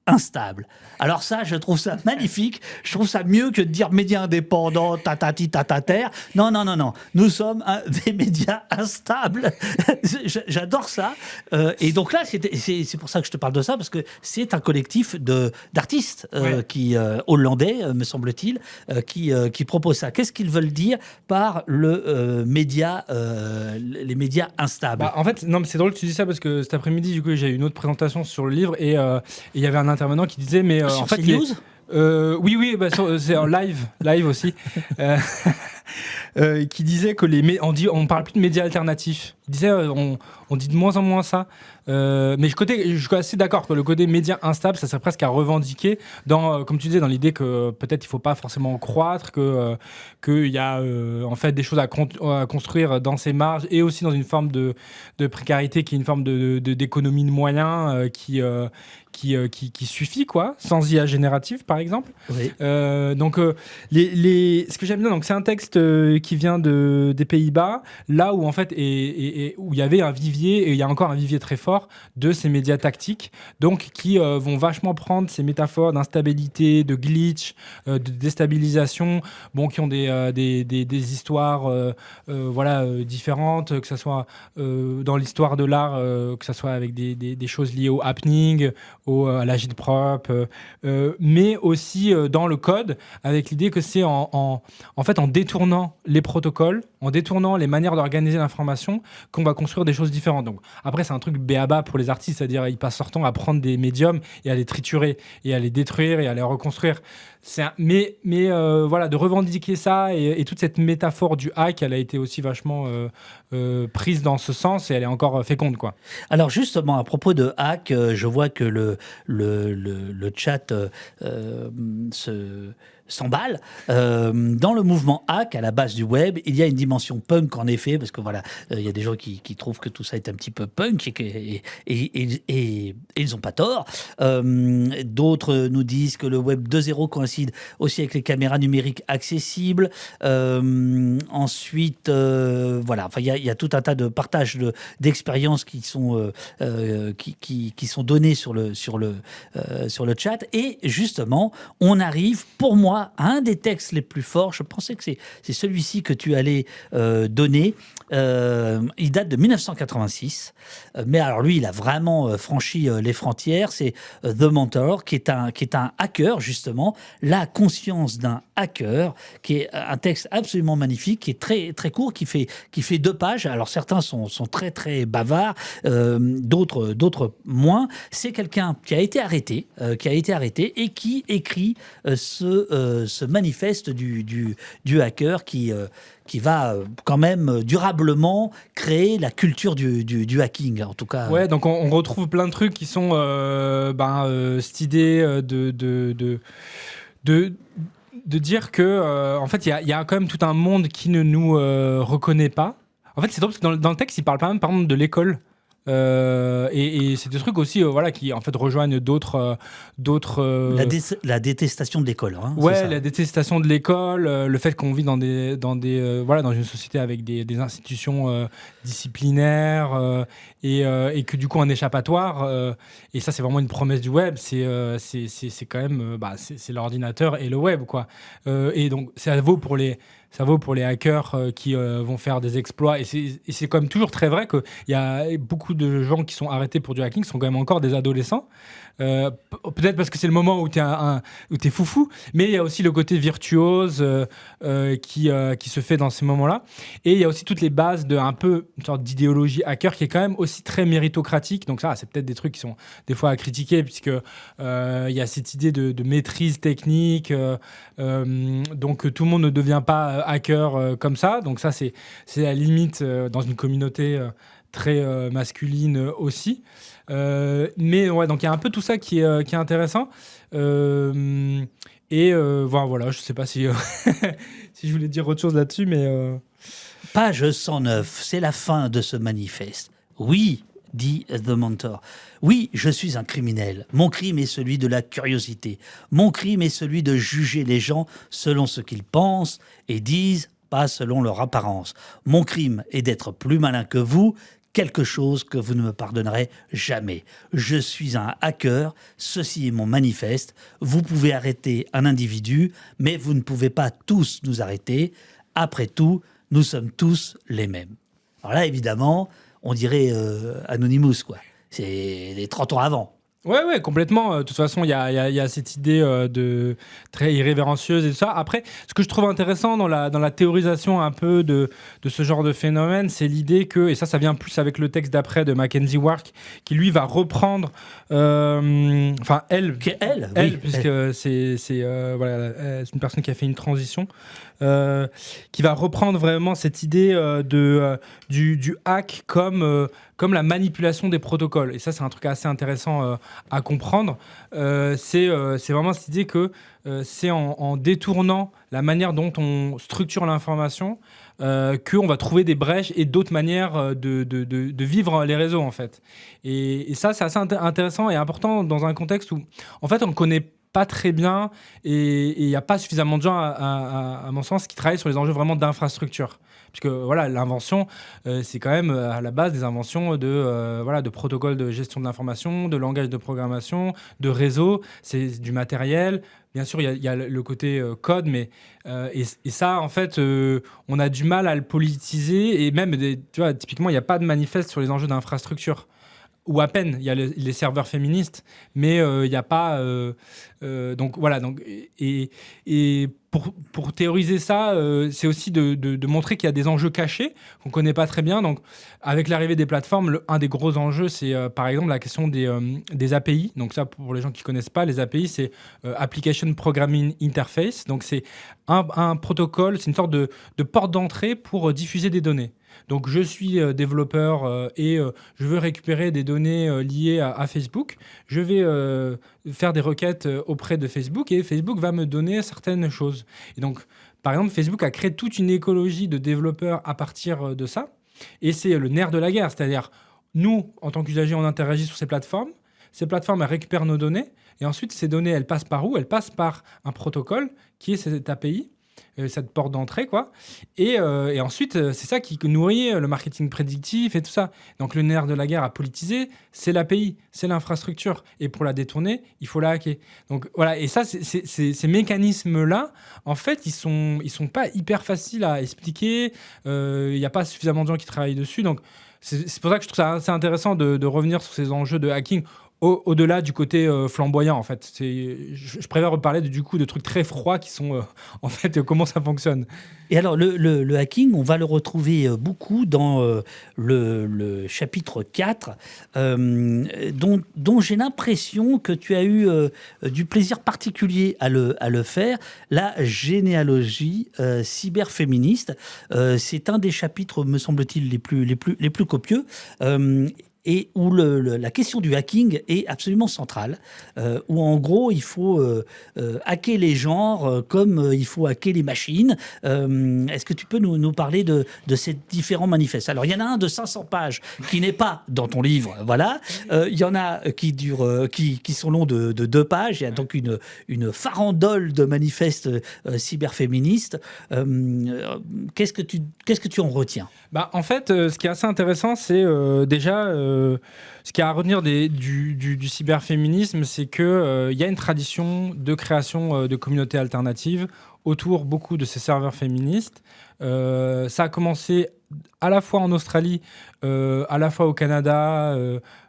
instable. Alors ça, je trouve ça magnifique. Je trouve ça mieux que de dire médias indépendants, tatati tatater. Non. Nous sommes des médias instables. J'adore ça. Et donc là, c'est pour ça que je te parle de ça, parce que c'est un collectif d'artistes qui hollandais, me semble-t-il, qui propose ça. Qu'est-ce qu'ils veulent dire par les médias instables? Bah, en fait, non, mais c'est drôle que tu dis ça parce que cet après-midi, du coup, j'ai eu une autre présentation sur le livre et il y avait un intervenant qui disait, mais sur en fait, CNews oui, bah, c'est en live aussi, qui disait que on parle plus de médias alternatifs. Il disait, on dit de moins en moins ça. Mais je suis assez d'accord que le côté média instable, ça serait presque à revendiquer comme tu disais, dans l'idée que peut-être il faut pas forcément croître, qu'il y a en fait des choses à construire dans ses marges et aussi dans une forme de précarité qui est une forme d'économie de moyens qui suffit, quoi, sans IA générative par exemple. Oui. Donc ce que j'aime bien, donc c'est un texte qui vient des Pays-Bas, là où en fait et où il y avait un vivier, et il y a encore un vivier très fort de ces médias tactiques, donc qui vont vachement prendre ces métaphores d'instabilité, de glitch, de déstabilisation, qui ont des histoires différentes, que ce soit dans l'histoire de l'art, que ce soit avec des choses liées au happening, à l'agitprop, mais aussi dans le code, avec l'idée que c'est en fait en détournant les protocoles, en détournant les manières d'organiser l'information, qu'on va construire des choses différentes. Donc après, c'est un truc béaba pour les artistes, c'est-à-dire ils passent leur temps à prendre des médiums et à les triturer et à les détruire et à les reconstruire. Mais voilà, de revendiquer ça et toute cette métaphore du hack, elle a été aussi vachement prise dans ce sens et elle est encore féconde, quoi. Alors justement, à propos de hack, je vois que le chat s'emballe. Dans le mouvement hack, à la base du web, il y a une dimension punk, en effet, parce que voilà, il y a des gens qui trouvent que tout ça est un petit peu punk et ils n'ont pas tort. D'autres nous disent que le web 2.0 coïncide aussi avec les caméras numériques accessibles. Ensuite, voilà, enfin, il y a tout un tas de partages d'expériences qui sont donnés sur le chat. Et justement, on arrive, pour moi, à un des textes les plus forts. Je pensais que c'est celui-ci que tu allais donner. Il date de 1986. Mais alors lui, il a vraiment franchi les frontières. C'est The Mentor, qui est un hacker, justement. La conscience d'un hacker, qui est un texte absolument magnifique, qui est très, très court, qui fait 2 pages. Alors certains sont très, très bavards, d'autres moins. C'est quelqu'un qui a été arrêté et qui écrit ce manifeste du hacker qui va quand même durablement créer la culture du hacking, en tout cas. Ouais, donc on retrouve plein de trucs qui sont cette idée de dire que en fait il y a quand même tout un monde qui ne nous reconnaît pas. En fait, c'est drôle parce que dans le texte, il parle pas même, par exemple, de l'école. Et c'est des trucs aussi qui en fait rejoignent d'autres la détestation de l'école, hein, ouais, c'est ça. la détestation de l'école, le fait qu'on vit dans une société avec des institutions disciplinaires et que du coup un échappatoire et ça c'est vraiment une promesse du web, c'est quand même c'est l'ordinateur et le web, quoi. Et donc ça vaut pour les ça vaut pour les hackers qui vont faire des exploits. Et c'est quand même toujours très vrai qu'il y a beaucoup de gens qui sont arrêtés pour du hacking sont quand même encore des adolescents. Peut-être parce que c'est le moment où tu es foufou, mais il y a aussi le côté virtuose qui se fait dans ces moments-là. Et il y a aussi toutes les bases un peu une sorte d'idéologie hacker qui est quand même aussi très méritocratique. Donc ça, c'est peut-être des trucs qui sont des fois à critiquer, puisque il y a cette idée de maîtrise technique. Donc tout le monde ne devient pas hacker comme ça. Donc ça, c'est la limite dans une communauté très masculine aussi. Mais ouais, donc il y a un peu tout ça qui est intéressant. Voilà, je sais pas si, si je voulais dire autre chose là-dessus, mais... Page 109, c'est la fin de ce manifeste. Oui, dit The Mentor. Oui, je suis un criminel. Mon crime est celui de la curiosité. Mon crime est celui de juger les gens selon ce qu'ils pensent et disent, pas selon leur apparence. Mon crime est d'être plus malin que vous, quelque chose que vous ne me pardonnerez jamais. Je suis un hacker, ceci est mon manifeste. Vous pouvez arrêter un individu, mais vous ne pouvez pas tous nous arrêter. Après tout, nous sommes tous les mêmes. Alors là, évidemment, on dirait Anonymous, quoi. C'est les 30 ans avant. Ouais, complètement. De toute façon, il y a cette idée de très irrévérencieuse et tout ça. Après, ce que je trouve intéressant dans la théorisation un peu de ce genre de phénomène, c'est l'idée que, et ça vient plus avec le texte d'après de Mackenzie Wark, qui lui va reprendre, enfin elle, oui, puisque c'est une personne qui a fait une transition, qui va reprendre vraiment cette idée du hack comme la manipulation des protocoles. Et ça, c'est un truc assez intéressant à comprendre. C'est vraiment cette idée que c'est en détournant la manière dont on structure l'information qu'on va trouver des brèches et d'autres manières de vivre les réseaux, en fait. Et ça, c'est assez intéressant et important dans un contexte où, en fait, on ne connaît pas très bien et il n'y a pas suffisamment de gens, à mon sens, qui travaillent sur les enjeux vraiment d'infrastructure. Puisque voilà, l'invention, c'est quand même à la base des inventions de protocoles de gestion de l'information, de langage de programmation, de réseau, c'est du matériel. Bien sûr, il y a le côté code, mais et ça, en fait, on a du mal à le politiser. Et même, tu vois, typiquement, il n'y a pas de manifeste sur les enjeux d'infrastructure. Ou à peine, il y a les serveurs féministes, mais il n'y a pas... donc voilà, et pour théoriser ça, c'est aussi de montrer qu'il y a des enjeux cachés qu'on ne connaît pas très bien. Donc avec l'arrivée des plateformes, un des gros enjeux, c'est par exemple la question des API. Donc ça, pour les gens qui ne connaissent pas, les API, c'est Application Programming Interface. Donc c'est un protocole, c'est une sorte de porte d'entrée pour diffuser des données. Donc, je suis développeur et je veux récupérer des données liées à Facebook. Je vais faire des requêtes auprès de Facebook et Facebook va me donner certaines choses. Et donc, par exemple, Facebook a créé toute une écologie de développeurs à partir de ça. Et c'est le nerf de la guerre. C'est-à-dire, nous, en tant qu'usagers, on interagit sur ces plateformes. Ces plateformes, elles récupèrent nos données. Et ensuite, ces données, elles passent par où? Elles passent par un protocole qui est cette API. Cette porte d'entrée, quoi. Et ensuite, c'est ça qui nourrit le marketing prédictif et tout ça. Donc, le nerf de la guerre à politiser, c'est l'API, c'est l'infrastructure. Et pour la détourner, il faut la hacker. Donc, voilà. Et ça, ces mécanismes-là, en fait, ils sont pas hyper faciles à expliquer. Il n'y a pas suffisamment de gens qui travaillent dessus. Donc, c'est pour ça que je trouve ça assez intéressant de revenir sur ces enjeux de hacking. Au-delà du côté flamboyant, en fait. Je préfère reparler du coup de trucs très froids qui sont, en fait, comment ça fonctionne. Et alors, le hacking, on va le retrouver beaucoup dans le chapitre 4, dont j'ai l'impression que tu as eu du plaisir particulier à le faire, la généalogie cyberféministe. C'est un des chapitres, me semble-t-il, les plus copieux. Et où la question du hacking est absolument centrale, où en gros il faut hacker les genres comme il faut hacker les machines. Est-ce que tu peux nous parler de ces différents manifestes? Alors il y en a un de 500 pages qui n'est pas dans ton livre, voilà. Il y en a qui sont longs de 2 pages. Il y a donc une farandole de manifestes cyberféministes. Qu'est-ce que tu en retiens? En fait, ce qui est assez intéressant, c'est déjà ce qu'il y a à retenir du cyberféminisme, c'est qu'il y a une tradition de création de communautés alternatives autour beaucoup de ces serveurs féministes. Ça a commencé à la fois en Australie, à la fois au Canada,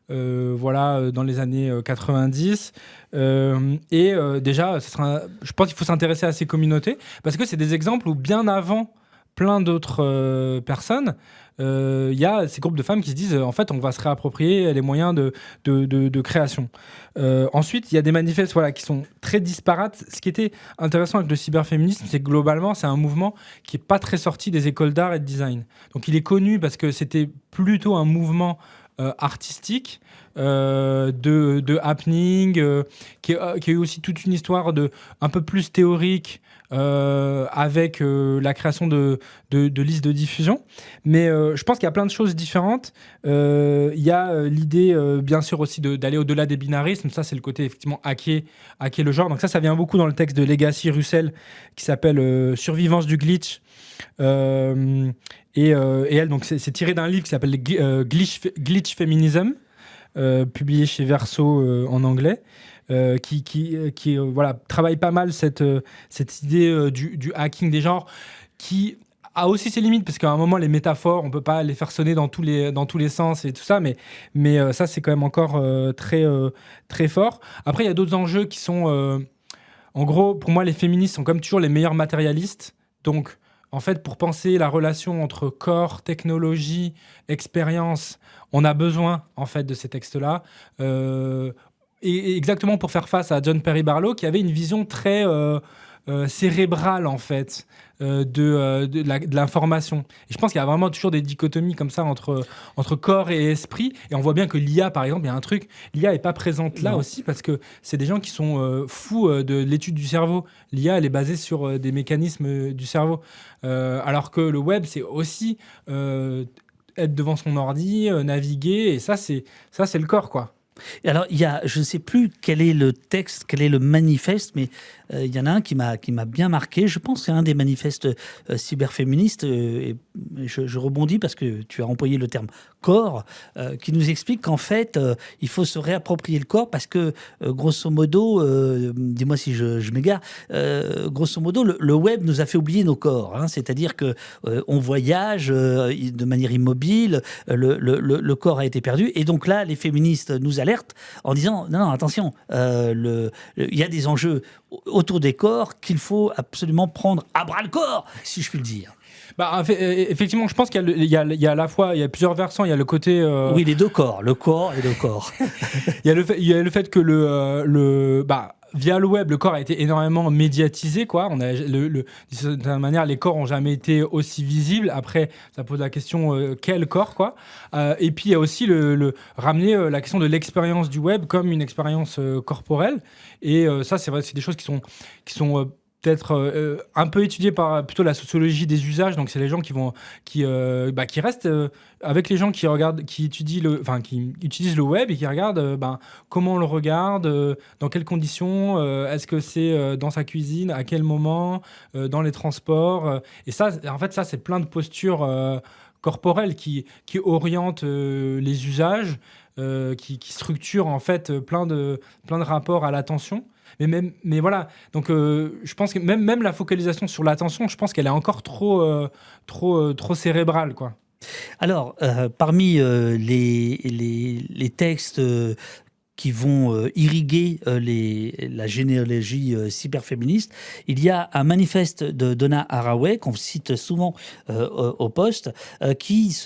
dans les années 90. Déjà, je pense qu'il faut s'intéresser à ces communautés parce que c'est des exemples où bien avant plein d'autres personnes, il y a ces groupes de femmes qui se disent en fait on va se réapproprier les moyens de création. Ensuite, il y a des manifestes qui sont très disparates. Ce qui était intéressant avec le cyberféminisme, c'est que globalement, c'est un mouvement qui n'est pas très sorti des écoles d'art et de design. Donc il est connu parce que c'était plutôt un mouvement artistique, de happening, qui a eu aussi toute une histoire un peu plus théorique, avec la création de listes de diffusion. Mais je pense qu'il y a plein de choses différentes. Il y a l'idée, bien sûr, aussi d'aller au-delà des binarismes. Ça, c'est le côté, effectivement, hacker le genre. Donc ça vient beaucoup dans le texte de Legacy Russell, qui s'appelle « Survivance du glitch ». Et elle, donc c'est tiré d'un livre qui s'appelle Glitch Feminism, publié chez Verso en anglais, qui travaille pas mal cette idée du hacking des genres, qui a aussi ses limites parce qu'à un moment les métaphores on peut pas les faire sonner dans tous les sens et tout ça, mais ça c'est quand même encore très fort. Après il y a d'autres enjeux qui sont en gros, pour moi les féministes sont comme toujours les meilleurs matérialistes. Donc en fait, pour penser la relation entre corps, technologie, expérience, on a besoin en fait de ces textes-là. Et exactement pour faire face à John Perry Barlow, qui avait une vision très cérébrale en fait de l'information. Et je pense qu'il y a vraiment toujours des dichotomies comme ça entre corps et esprit. Et on voit bien que l'IA, par exemple, il y a un truc, l'IA n'est pas présente là aussi parce que c'est des gens qui sont fous de l'étude du cerveau. L'IA, elle est basée sur des mécanismes du cerveau. Alors que le web, c'est aussi être devant son ordi, naviguer. Et ça, c'est le corps, quoi. Alors, je ne sais plus quel est le texte, quel est le manifeste, mais il y en a un qui m'a bien marqué. Je pense que c'est un des manifestes cyberféministes. Et je rebondis parce que tu as employé le terme corps, qui nous explique qu'en fait, il faut se réapproprier le corps parce que, grosso modo, dis-moi si je m'égare, grosso modo, le web nous a fait oublier nos corps. Hein, c'est-à-dire que on voyage de manière immobile, le corps a été perdu. Et donc là, les féministes nous alertent en disant non, attention, il y a des enjeux autour des corps qu'il faut absolument prendre à bras le corps, si je puis le dire. Effectivement, je pense qu'il y a à la fois, il y a plusieurs versants. Il y a le côté oui, les deux corps, le corps et le corps. il y a le fait que via le web, le corps a été énormément médiatisé, quoi. D'une certaine manière, les corps n'ont jamais été aussi visibles. Après, ça pose la question quel corps, quoi. Et puis il y a aussi ramener la question de l'expérience du web comme une expérience corporelle. Et ça, c'est vrai, c'est des choses qui sont peut-être un peu étudiées par plutôt la sociologie des usages. Donc c'est les gens qui restent avec les gens qui utilisent le web et qui regardent comment on le regarde, dans quelles conditions, est-ce que c'est dans sa cuisine, à quel moment, dans les transports. Et ça, en fait, ça c'est plein de postures corporelles qui orientent les usages, qui structurent en fait plein de rapports à l'attention. Mais voilà, donc je pense que même la focalisation sur l'attention, je pense qu'elle est encore trop cérébrale, quoi. Alors, parmi les textes qui vont irriguer la généalogie cyberféministe, il y a un manifeste de Donna Haraway, qu'on cite souvent au Poste, qui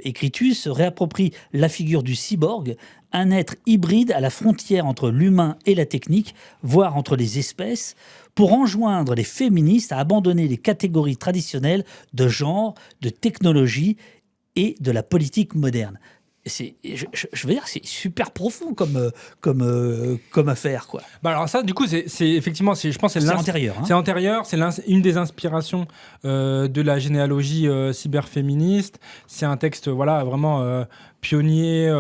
écrit-tu, se réapproprie la figure du cyborg, un être hybride à la frontière entre l'humain et la technique, voire entre les espèces, pour enjoindre les féministes à abandonner les catégories traditionnelles de genre, de technologie et de la politique moderne. Je veux dire, c'est super profond comme affaire, quoi. Alors ça, du coup, c'est effectivement, je pense, c'est antérieur. Hein. C'est antérieur, c'est une des inspirations de la généalogie cyberféministe. C'est un texte, vraiment pionnier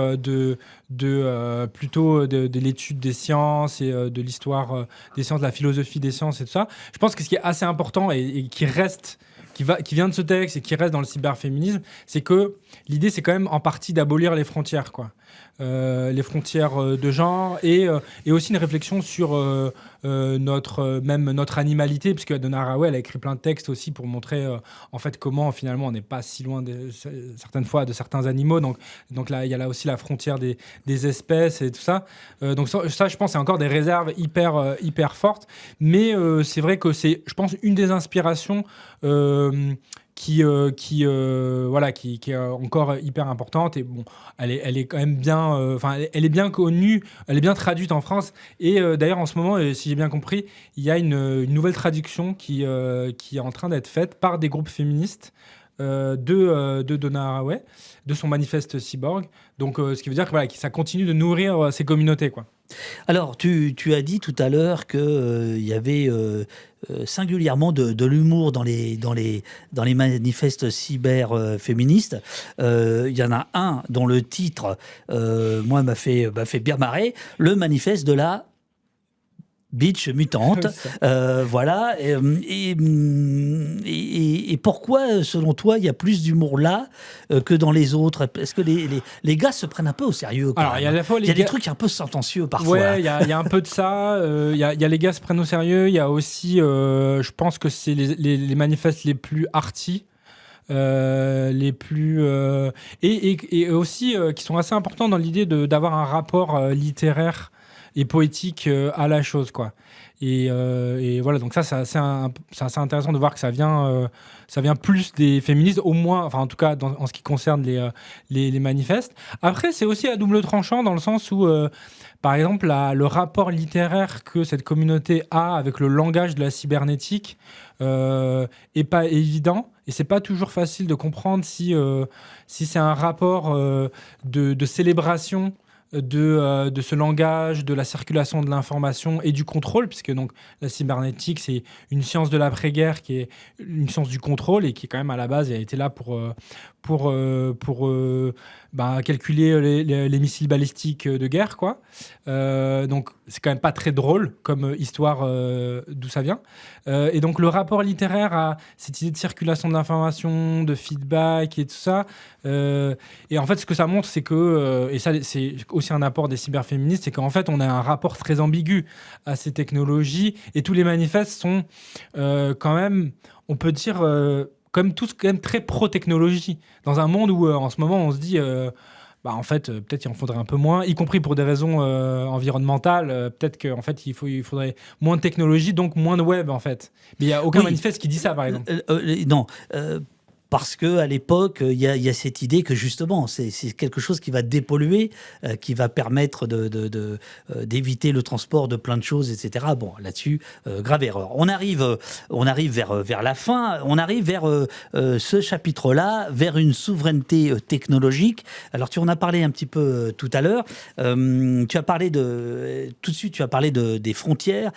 plutôt de l'étude des sciences et de l'histoire des sciences, de la philosophie des sciences et tout ça. Je pense que ce qui est assez important et qui reste, qui vient de ce texte et qui reste dans le cyberféminisme, c'est que l'idée, c'est quand même en partie d'abolir les frontières, quoi. les frontières de genre et aussi une réflexion sur notre animalité, puisque Donna Haraway elle a écrit plein de textes aussi pour montrer en fait comment finalement on n'est pas si loin certaines fois de certains animaux. Donc là il y a là aussi la frontière des espèces et tout ça. Donc ça je pense c'est encore des réserves hyper fortes, mais c'est vrai que c'est je pense une des inspirations qui est encore hyper importante et bon, elle est quand même bien, elle est bien connue, elle est bien traduite en France et d'ailleurs en ce moment, si j'ai bien compris, il y a une nouvelle traduction qui est en train d'être faite par des groupes féministes de Donna Haraway, de son manifeste Cyborg. Donc, ce qui veut dire que voilà, que ça continue de nourrir ces communautés, quoi. Alors, tu as dit tout à l'heure qu'il y avait singulièrement de l'humour dans les manifestes cyber-féministes. Il y en a un dont le titre, moi, m'a fait bien marrer, le manifeste de la Bitch mutante, voilà. Et pourquoi, selon toi, il y a plus d'humour là que dans les autres? Est-ce que les gars se prennent un peu au sérieux quand Alors, même, il y a à la fois il y a des trucs un peu sentencieux parfois. Ouais, il y a un peu de ça. Il y a les gars se prennent au sérieux. Il y a aussi, je pense que c'est les manifestes les plus arty. Les plus et aussi qui sont assez importants dans l'idée d'avoir un rapport littéraire et poétique à la chose, quoi. Et voilà, donc ça c'est assez intéressant de voir que ça vient plus des féministes, au moins, enfin en tout cas en ce qui concerne les manifestes. Après c'est aussi à double tranchant dans le sens où par exemple le rapport littéraire que cette communauté a avec le langage de la cybernétique est pas évident et c'est pas toujours facile de comprendre si c'est un rapport de célébration de ce langage, de la circulation de l'information et du contrôle, puisque donc la cybernétique c'est une science de l'après-guerre qui est une science du contrôle et qui est quand même à la base a été là pour calculer les missiles balistiques de guerre, quoi. Donc c'est quand même pas très drôle comme histoire d'où ça vient. Et donc le rapport littéraire à cette idée de circulation de l'information, de feedback et tout ça. Et en fait, ce que ça montre, c'est que, et ça c'est aussi un apport des cyberféministes, c'est qu'en fait on a un rapport très ambigu à ces technologies et tous les manifestes sont quand même, on peut dire, comme tous quand même très pro-technologie, dans un monde où en ce moment on se dit en fait peut-être il en faudrait un peu moins, y compris pour des raisons environnementales, peut-être qu'en fait il faudrait moins de technologie, donc moins de web en fait. Mais il n'y a aucun manifeste qui dit ça par exemple. Non, parce qu'à l'époque, il y a cette idée que justement, c'est quelque chose qui va dépolluer, qui va permettre d'éviter le transport de plein de choses, etc. Bon, là-dessus, grave erreur. On arrive vers la fin, on arrive vers ce chapitre-là, vers une souveraineté technologique. Alors, tu en as parlé un petit peu tout à l'heure. Tu as parlé tout de suite, tu as parlé des frontières.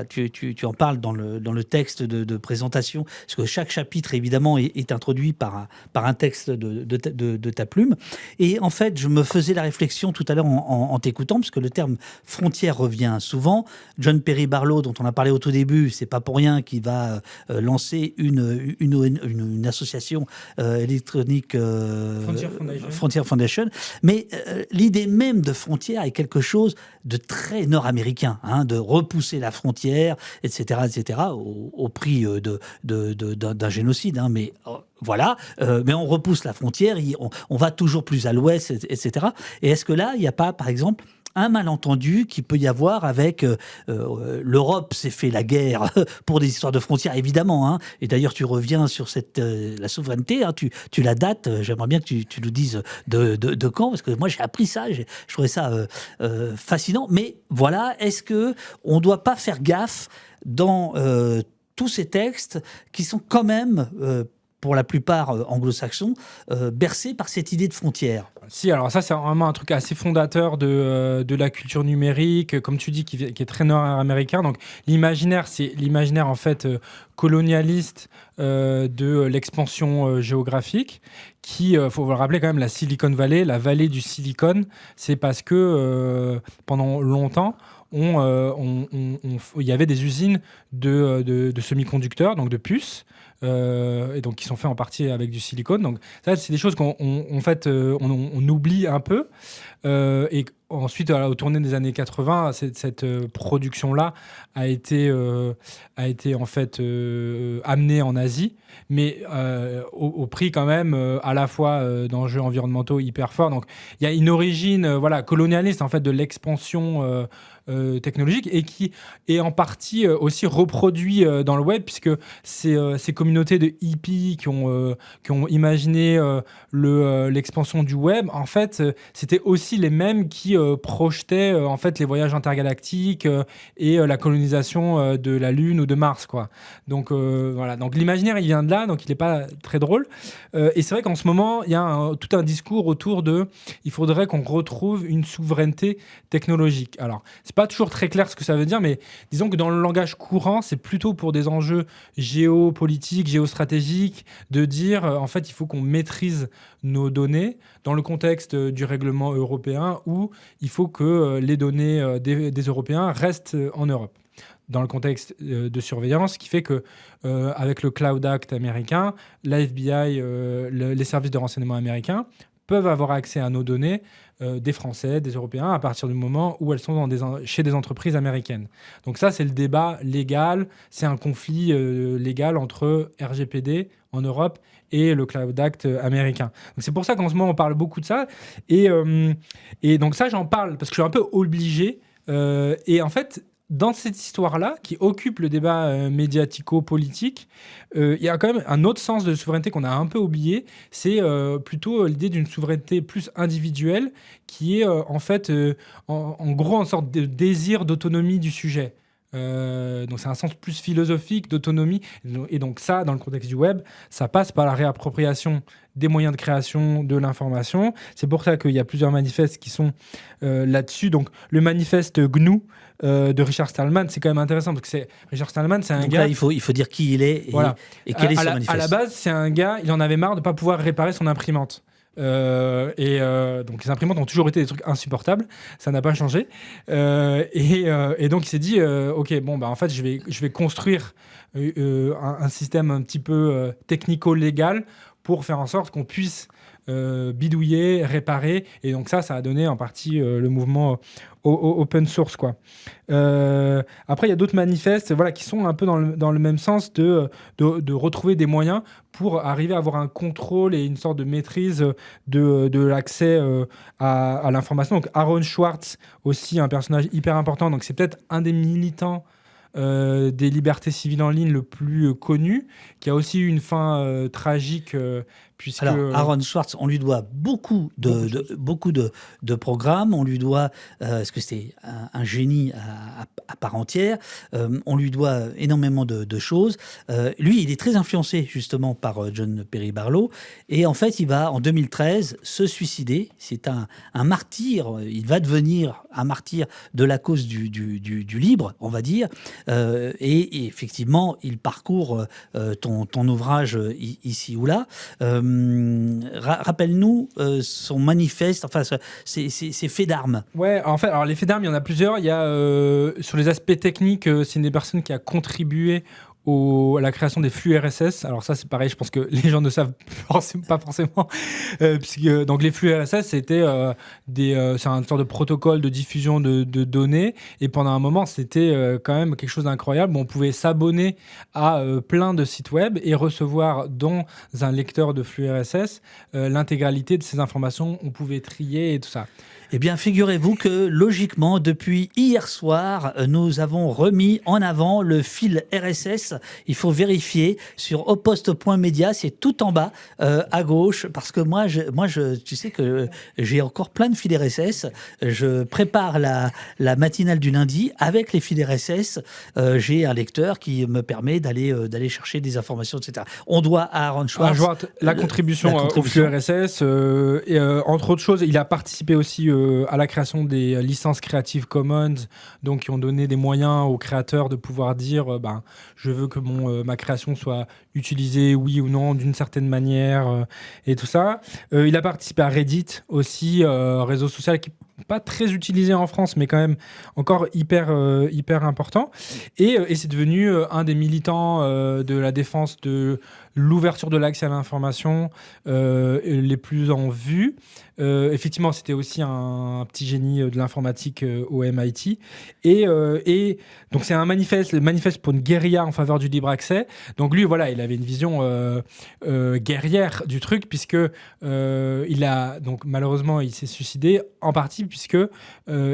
Tu en parles dans le texte de présentation, parce que chaque chapitre, évidemment, est introduit par un texte de ta plume. Et en fait, je me faisais la réflexion tout à l'heure en t'écoutant, parce que le terme frontière revient souvent. John Perry Barlow, dont on a parlé au tout début, c'est pas pour rien qu'il va lancer une association électronique Frontier Foundation. Mais l'idée même de frontière est quelque chose de très nord-américain, de repousser la frontière, etc., au prix d'un génocide, mais voilà, mais on repousse la frontière, on va toujours plus à l'ouest, etc. Et est-ce que là, il n'y a pas, par exemple, un malentendu qui peut y avoir avec l'Europe s'est fait la guerre pour des histoires de frontières, évidemment. Et d'ailleurs, tu reviens sur la souveraineté, tu la dates. J'aimerais bien que tu nous dises de quand, parce que moi, j'ai appris ça, je trouvais ça fascinant. Mais voilà, est-ce qu'on ne doit pas faire gaffe dans tous ces textes qui sont quand même pour la plupart anglo-saxons, bercés par cette idée de frontière? Si, alors ça, c'est vraiment un truc assez fondateur de la culture numérique, comme tu dis, qui est très nord-américain. Donc l'imaginaire, c'est l'imaginaire en fait colonialiste de l'expansion géographique, qui, faut le rappeler quand même, la Silicon Valley, la vallée du Silicon, c'est parce que pendant longtemps, il y avait des usines de semi-conducteurs, donc de puces, et donc qui sont faits en partie avec du silicone. Donc ça, c'est des choses on oublie un peu. Et ensuite, au tournant des années 80, cette production-là a été en fait amenée en Asie, mais au prix quand même à la fois d'enjeux environnementaux hyper forts. Donc il y a une origine colonialiste en fait de l'expansion technologique et qui est en partie aussi reproduit dans le web, puisque ces communautés de hippies qui ont imaginé l'expansion du web, en fait, c'était aussi les mêmes qui projetaient en fait les voyages intergalactiques et la colonisation de la Lune ou de Mars, quoi. Donc voilà. Donc l'imaginaire, il vient de là, donc il n'est pas très drôle. Et c'est vrai qu'en ce moment, il y a tout un discours autour de il faudrait qu'on retrouve une souveraineté technologique. Alors, c'est pas toujours très clair ce que ça veut dire, mais disons que dans le langage courant, c'est plutôt pour des enjeux géopolitiques, géostratégiques, de dire en fait, il faut qu'on maîtrise nos données dans le contexte du règlement européen où il faut que les données des Européens restent en Europe. Dans le contexte de surveillance, qui fait que avec le Cloud Act américain, la FBI, les services de renseignement américains peuvent avoir accès à nos données des Français, des Européens, à partir du moment où elles sont chez des entreprises américaines. Donc ça, c'est le débat légal, c'est un conflit légal entre RGPD en Europe et le Cloud Act américain. Donc c'est pour ça qu'en ce moment, on parle beaucoup de ça. Et donc ça, j'en parle parce que je suis un peu obligé. Et en fait, dans cette histoire-là, qui occupe le débat médiatico-politique, il y a quand même un autre sens de souveraineté qu'on a un peu oublié, c'est plutôt l'idée d'une souveraineté plus individuelle, qui est en fait, en gros, une sorte de désir d'autonomie du sujet. Donc c'est un sens plus philosophique d'autonomie. Et donc ça, dans le contexte du web, ça passe par la réappropriation des moyens de création de l'information. C'est pour ça qu'il y a plusieurs manifestes qui sont là-dessus. Donc le manifeste GNU de Richard Stallman, c'est quand même intéressant parce que Richard Stallman, c'est un Donc gars... là, il faut dire qui il est et quel est ce manifeste. À la base, c'est un gars, il en avait marre de ne pas pouvoir réparer son imprimante. Donc les imprimantes ont toujours été des trucs insupportables, ça n'a pas changé, et donc il s'est dit ok, bon bah en fait je vais construire un système un petit peu technico-légal pour faire en sorte qu'on puisse bidouiller, réparer, et donc ça a donné en partie le mouvement open source, quoi. Après il y a d'autres manifestes qui sont un peu dans le même sens de retrouver des moyens pour arriver à avoir un contrôle et une sorte de maîtrise de l'accès à l'information. Donc Aaron Swartz, aussi un personnage hyper important, donc c'est peut-être un des militants des libertés civiles en ligne le plus connu, qui a aussi eu une fin tragique, puisque... Alors, Aaron Swartz, on lui doit beaucoup de programmes, on lui doit, parce que c'est un génie à part entière, on lui doit énormément de choses. Lui, il est très influencé justement par John Perry Barlow, et en fait, il va en 2013 se suicider. C'est un martyr, il va devenir un martyr de la cause du libre, on va dire, et effectivement, il parcourt ton ouvrage ici ou là. Rappelle-nous son manifeste, enfin ses faits d'armes. Ouais, en fait, alors les faits d'armes, il y en a plusieurs. Il y a sur les aspects techniques, c'est une des personnes qui a contribué à la création des flux RSS. Alors ça, c'est pareil, je pense que les gens ne savent pas forcément. Puisque, donc les flux RSS, c'est un sorte de protocole de diffusion de données. Et pendant un moment, c'était quand même quelque chose d'incroyable. On pouvait s'abonner à plein de sites web et recevoir dans un lecteur de flux RSS l'intégralité de ces informations. On pouvait trier et tout ça. Eh bien, figurez-vous que, logiquement, depuis hier soir, nous avons remis en avant le fil RSS. Il faut vérifier sur oposte.media, c'est tout en bas, à gauche, parce que moi, tu sais que j'ai encore plein de fils RSS. Je prépare la matinale du lundi avec les fils RSS. J'ai un lecteur qui me permet d'aller chercher des informations, etc. On doit à Aaron Swartz la contribution au flux RSS. Et, entre autres choses, il a participé aussi à la création des licences Creative Commons, donc qui ont donné des moyens aux créateurs de pouvoir dire je veux que ma création soit utilisée, oui ou non, d'une certaine manière, et tout ça. Il a participé à Reddit aussi, réseau social qui pas très utilisé en France, mais quand même encore hyper important. Et c'est devenu un des militants de la défense de l'ouverture de l'accès à l'information les plus en vue. Effectivement, c'était aussi un petit génie de l'informatique au MIT. Et donc, c'est un manifeste pour une guérilla en faveur du libre accès. Donc, lui, voilà, il avait une vision guerrière du truc, puisque donc, malheureusement, il s'est suicidé, en partie puisque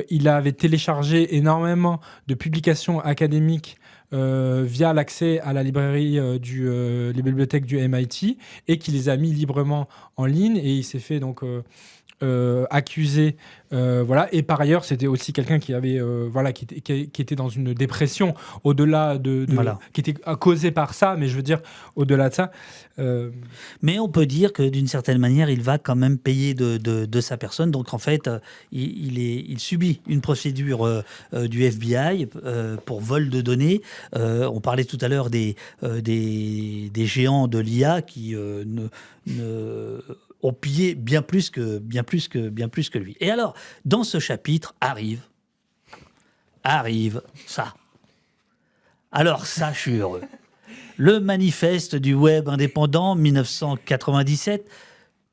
il avait téléchargé énormément de publications académiques via l'accès à la librairie les bibliothèques du MIT, et qui les a mis librement en ligne, et il s'est fait donc accusé, voilà. Et par ailleurs, c'était aussi quelqu'un qui avait qui était dans une dépression au-delà Voilà. qui était causée par ça, mais je veux dire au-delà de ça. Mais on peut dire que d'une certaine manière, il va quand même payer de sa personne. Donc en fait, il subit une procédure du FBI pour vol de données. On parlait tout à l'heure des géants de l'IA qui ont pillé bien plus que lui. Et alors, dans ce chapitre, arrive ça. Alors ça, je suis heureux. Le manifeste du web indépendant 1997.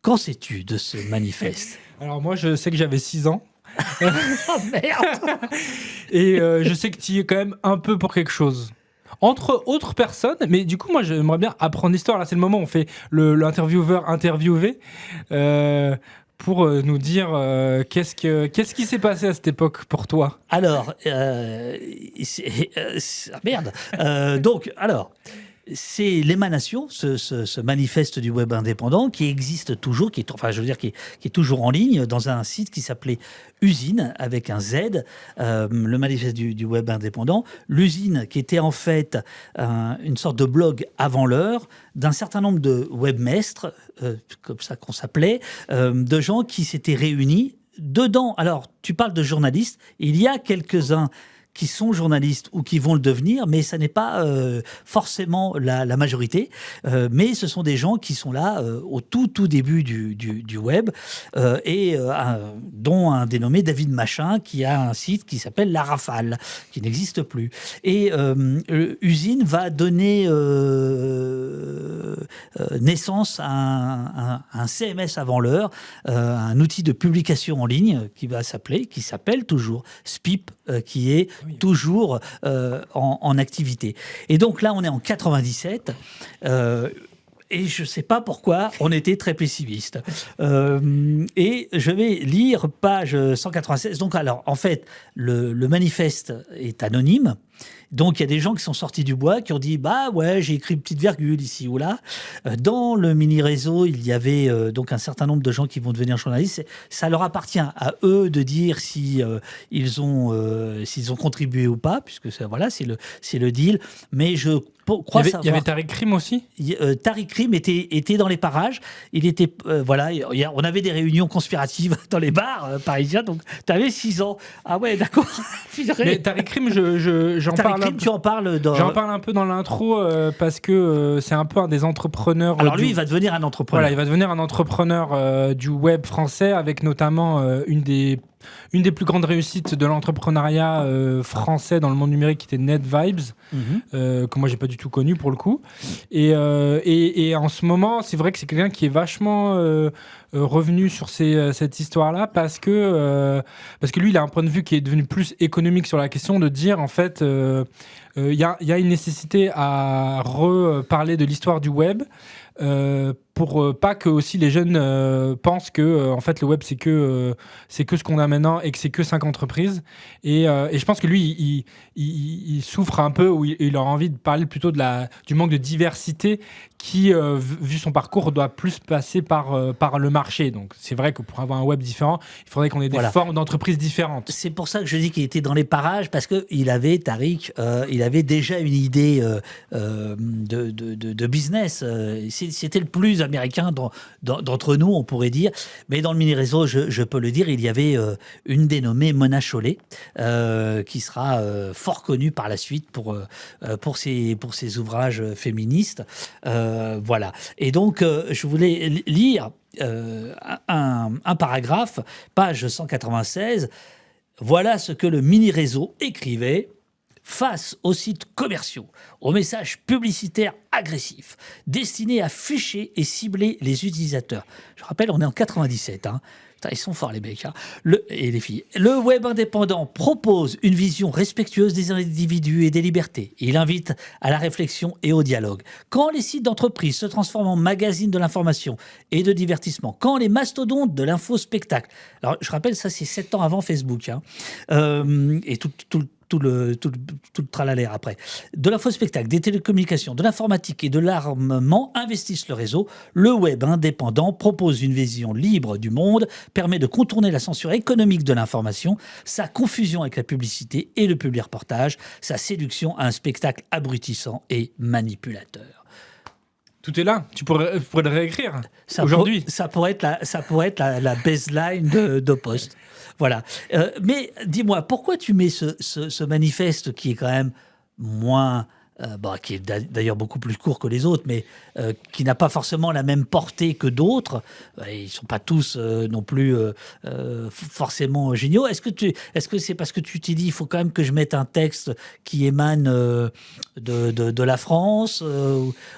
Qu'en sais-tu de ce manifeste? Alors moi, je sais que j'avais 6 ans. Oh merde! Et je sais que tu y es quand même un peu pour quelque chose. Entre autres personnes, mais du coup, moi, j'aimerais bien apprendre l'histoire. Là, c'est le moment où on fait l'intervieweur interviewé pour nous dire qu'est-ce qui s'est passé à cette époque pour toi. Alors, merde. Donc, alors, c'est l'émanation, ce manifeste du web indépendant qui existe toujours, qui est toujours en ligne dans un site qui s'appelait Usine avec un Z, le manifeste du web indépendant. L'Usine qui était en fait une sorte de blog avant l'heure d'un certain nombre de webmestres, comme ça qu'on s'appelait, de gens qui s'étaient réunis dedans. Alors, tu parles de journalistes, il y a quelques-uns qui sont journalistes ou qui vont le devenir, mais ça n'est pas forcément la majorité. Mais ce sont des gens qui sont là au tout début du web, dont un dénommé David Machin, qui a un site qui s'appelle La Rafale, qui n'existe plus. Et Usine va donner naissance à un CMS avant l'heure, un outil de publication en ligne qui s'appelle toujours SPIP, qui est toujours en activité. Et donc là, on est en 97. Et je ne sais pas pourquoi on était très pessimiste. Et je vais lire page 196. Donc alors, en fait, le manifeste est anonyme. Donc il y a des gens qui sont sortis du bois, qui ont dit « Bah ouais, j'ai écrit une petite virgule ici ou là ». Dans le mini-réseau, il y avait donc un certain nombre de gens qui vont devenir journalistes. Ça leur appartient à eux de dire si, s'ils ont contribué ou pas, puisque c'est le deal. Mais je crois savoir... Il y avait Tariq Krim aussi. Tariq Krim était dans les parages. Il était on avait des réunions conspiratives dans les bars parisiens. Donc tu avais 6 ans. Ah ouais, d'accord. Mais Tariq Krim, j'en parle. Tu en parles J'en parle un peu dans l'intro parce que c'est un peu un des entrepreneurs. Alors lui, il va devenir un entrepreneur. Voilà, il va devenir un entrepreneur du web français, avec notamment une des plus grandes réussites de l'entrepreneuriat français dans le monde numérique, qui était NetVibes, que moi j'ai pas du tout connu pour le coup. Et en ce moment, c'est vrai que c'est quelqu'un qui est vachement revenu sur cette histoire-là, parce que lui, il a un point de vue qui est devenu plus économique sur la question, de dire en fait, il y a une nécessité à reparler de l'histoire du web. Pour pas que aussi les jeunes pensent que en fait le web c'est que ce qu'on a maintenant, et que c'est que 5 entreprises, et je pense que lui il souffre un peu, ou il a envie de parler plutôt du manque de diversité qui, vu son parcours, doit plus passer par le marché. Donc c'est vrai que pour avoir un web différent, il faudrait qu'on ait des formes d'entreprises différentes. C'est pour ça que je dis qu'il était dans les parages, parce que Tariq, il avait déjà une idée de business. c'était le plus américain d'entre nous, on pourrait dire. Mais dans le mini-réseau, je peux le dire, il y avait une dénommée Mona Chollet, qui sera fort connue par la suite pour ses ouvrages féministes. Voilà. Et donc, je voulais lire un paragraphe, page 196. Voilà ce que le mini-réseau écrivait face aux sites commerciaux, aux messages publicitaires agressifs, destinés à ficher et cibler les utilisateurs. Je rappelle, on est en 97, hein. Putain, ils sont forts les mecs, hein. Et les filles. Le web indépendant propose une vision respectueuse des individus et des libertés. Il invite à la réflexion et au dialogue. Quand les sites d'entreprise se transforment en magazines de l'information et de divertissement, quand les mastodontes de l'info-spectacle, alors je rappelle, ça c'est 7 ans avant Facebook, hein, et tout le tralalaire après. De l'infospectacle, des télécommunications, de l'informatique et de l'armement investissent le réseau. Le web indépendant propose une vision libre du monde, permet de contourner la censure économique de l'information, sa confusion avec la publicité et le public reportage, sa séduction à un spectacle abrutissant et manipulateur. Tout est là. Tu pourrais le réécrire aujourd'hui. Ça pourrait être la baseline de Post. Voilà. Mais dis-moi, pourquoi tu mets ce manifeste qui est quand même moins... qui est d'ailleurs beaucoup plus court que les autres, mais qui n'a pas forcément la même portée que d'autres. Ils ne sont pas tous non plus forcément géniaux. Est-ce que c'est parce que tu t'es dit il faut quand même que je mette un texte qui émane de la France,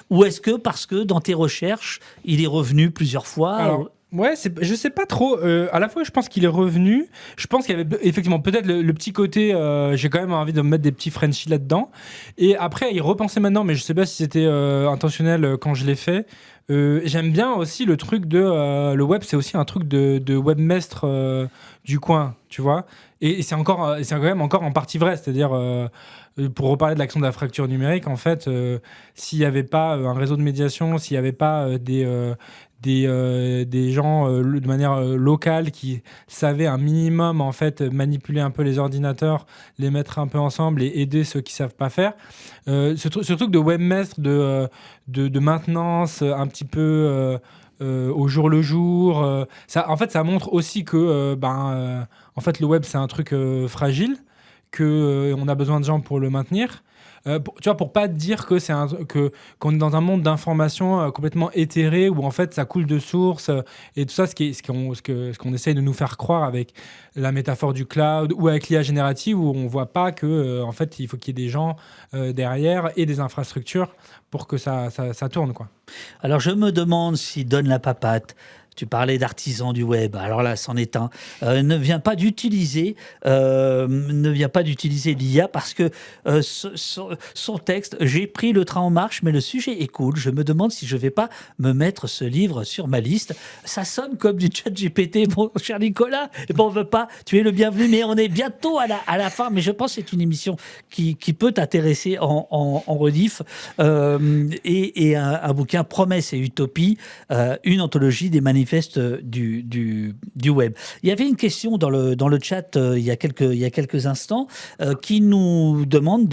ou est-ce que parce que dans tes recherches, il est revenu plusieurs fois? Alors, ouais, je sais pas trop. À la fois, je pense qu'il est revenu. Je pense qu'il y avait effectivement peut-être le petit côté. J'ai quand même envie de me mettre des petits Frenchies là-dedans. Et après, y repenser maintenant, mais je sais pas si c'était intentionnel quand je l'ai fait. J'aime bien aussi le truc de le web, c'est aussi un truc de webmestre du coin, tu vois. Et c'est quand même encore en partie vrai, c'est-à-dire pour reparler de l'action de la fracture numérique, en fait, s'il n'y avait pas un réseau de médiation, s'il n'y avait pas des gens de manière locale qui savaient un minimum en fait manipuler un peu les ordinateurs, les mettre un peu ensemble et aider ceux qui savent pas faire. Ce truc de webmestre, de maintenance un petit peu au jour le jour, ça, en fait, ça montre aussi que en fait, le web c'est un truc fragile, que on a besoin de gens pour le maintenir. Tu vois, pour pas dire que qu'on est dans un monde d'information complètement éthéré où en fait ça coule de source et tout ça, ce qu'on essaye de nous faire croire avec la métaphore du cloud ou avec l'IA générative, où on voit pas que en fait il faut qu'il y ait des gens derrière et des infrastructures pour que ça tourne, quoi. Alors je me demande si Donne la Papate, tu parlais d'artisans du web, alors là, c'en est un, ne vient pas d'utiliser l'IA parce que son texte, j'ai pris le train en marche, mais le sujet est cool. Je me demande si je vais pas me mettre ce livre sur ma liste. Ça sonne comme du chat GPT, mon cher Nicolas. Et bon, on veut pas, tu es le bienvenu, mais on est bientôt à la fin. Mais je pense que c'est une émission qui peut t'intéresser en rediff. Et un bouquin, Promesses et Utopie, une anthologie des manifestes du web. Il y avait une question dans le chat il y a quelques instants qui nous demande,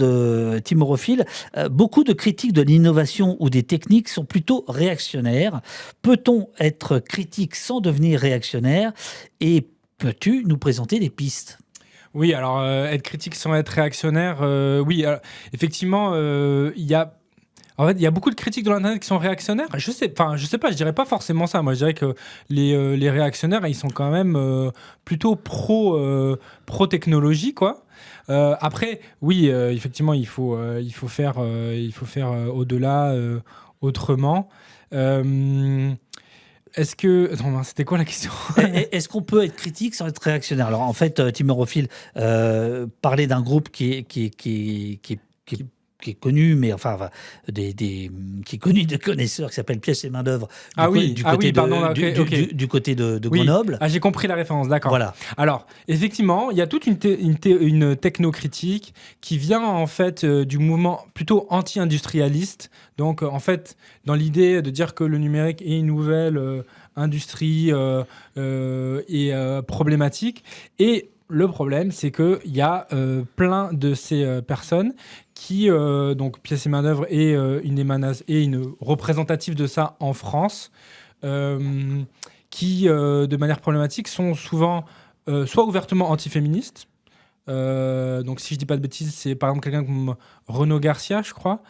Timorophile, beaucoup de critiques de l'innovation ou des techniques sont plutôt réactionnaires. Peut-on être critique sans devenir réactionnaire? Et peux-tu nous présenter des pistes? Oui, alors être critique sans être réactionnaire, oui, effectivement, il y a... En fait, il y a beaucoup de critiques de l'internet qui sont réactionnaires. Je sais pas, je dirais pas forcément ça. Moi, je dirais que les réactionnaires, ils sont quand même plutôt pro-technologie, quoi. Après, oui, effectivement, il faut faire au-delà, autrement. Est-ce que... Attends, c'était quoi la question? Est-ce qu'on peut être critique sans être réactionnaire? Alors, en fait, Timorophile parlait d'un groupe qui est connu, mais qui est connu de connaisseurs, qui s'appelle Pièces et Main-d'œuvre, du côté de Grenoble. Ah, j'ai compris la référence, d'accord. Voilà. Alors, effectivement, il y a toute une technocritique qui vient en fait du mouvement plutôt anti-industrialiste. Donc, en fait, dans l'idée de dire que le numérique est une nouvelle industrie et problématique. Et le problème, c'est qu'il y a plein de ces personnes qui, donc Pièces et Main-d'œuvre est une représentative de ça en France, qui, de manière problématique, sont souvent soit ouvertement antiféministes. Donc, si je dis pas de bêtises, c'est par exemple quelqu'un comme Renaud Garcia, je crois,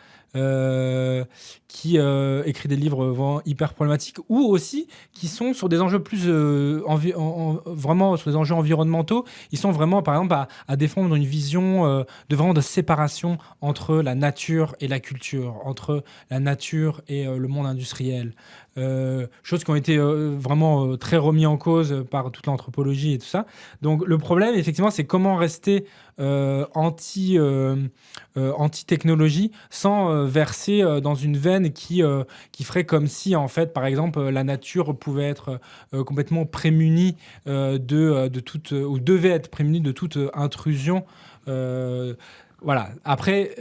qui écrit des livres vraiment hyper problématiques, ou aussi qui sont sur des enjeux plus vraiment sur des enjeux environnementaux. Ils sont vraiment, par exemple, à défendre une vision de séparation entre la nature et la culture, entre la nature et le monde industriel. Choses qui ont été vraiment très remis en cause par toute l'anthropologie et tout ça. Donc le problème, effectivement, c'est comment rester anti-technologie sans verser dans une veine qui ferait comme si, en fait, par exemple, la nature pouvait être complètement prémunie de toute, ou devait être prémunie de toute intrusion. Voilà. Après,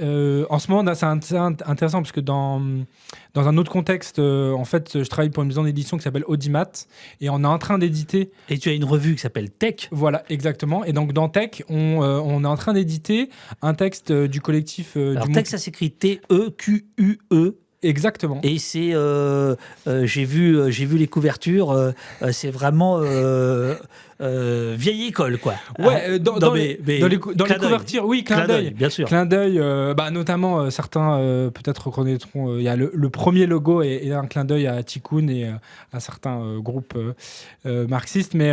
en ce moment, c'est intéressant parce que dans un autre contexte, en fait, je travaille pour une maison d'édition qui s'appelle Audimat et on est en train d'éditer. Et tu as une revue qui s'appelle Tech. Voilà, exactement. Et donc dans Tech, on est en train d'éditer un texte du collectif. Alors Tech, ça s'écrit T-E-Q-U-E. Exactement. Et c'est, j'ai vu les couvertures, c'est vraiment vieille école, quoi. Ouais, dans les couvertures, oui, clin d'œil, bien sûr. Clin d'œil, notamment certains peut-être reconnaîtront. Il y a le premier logo et un clin d'œil à Tikkun et à certains groupes marxistes, mais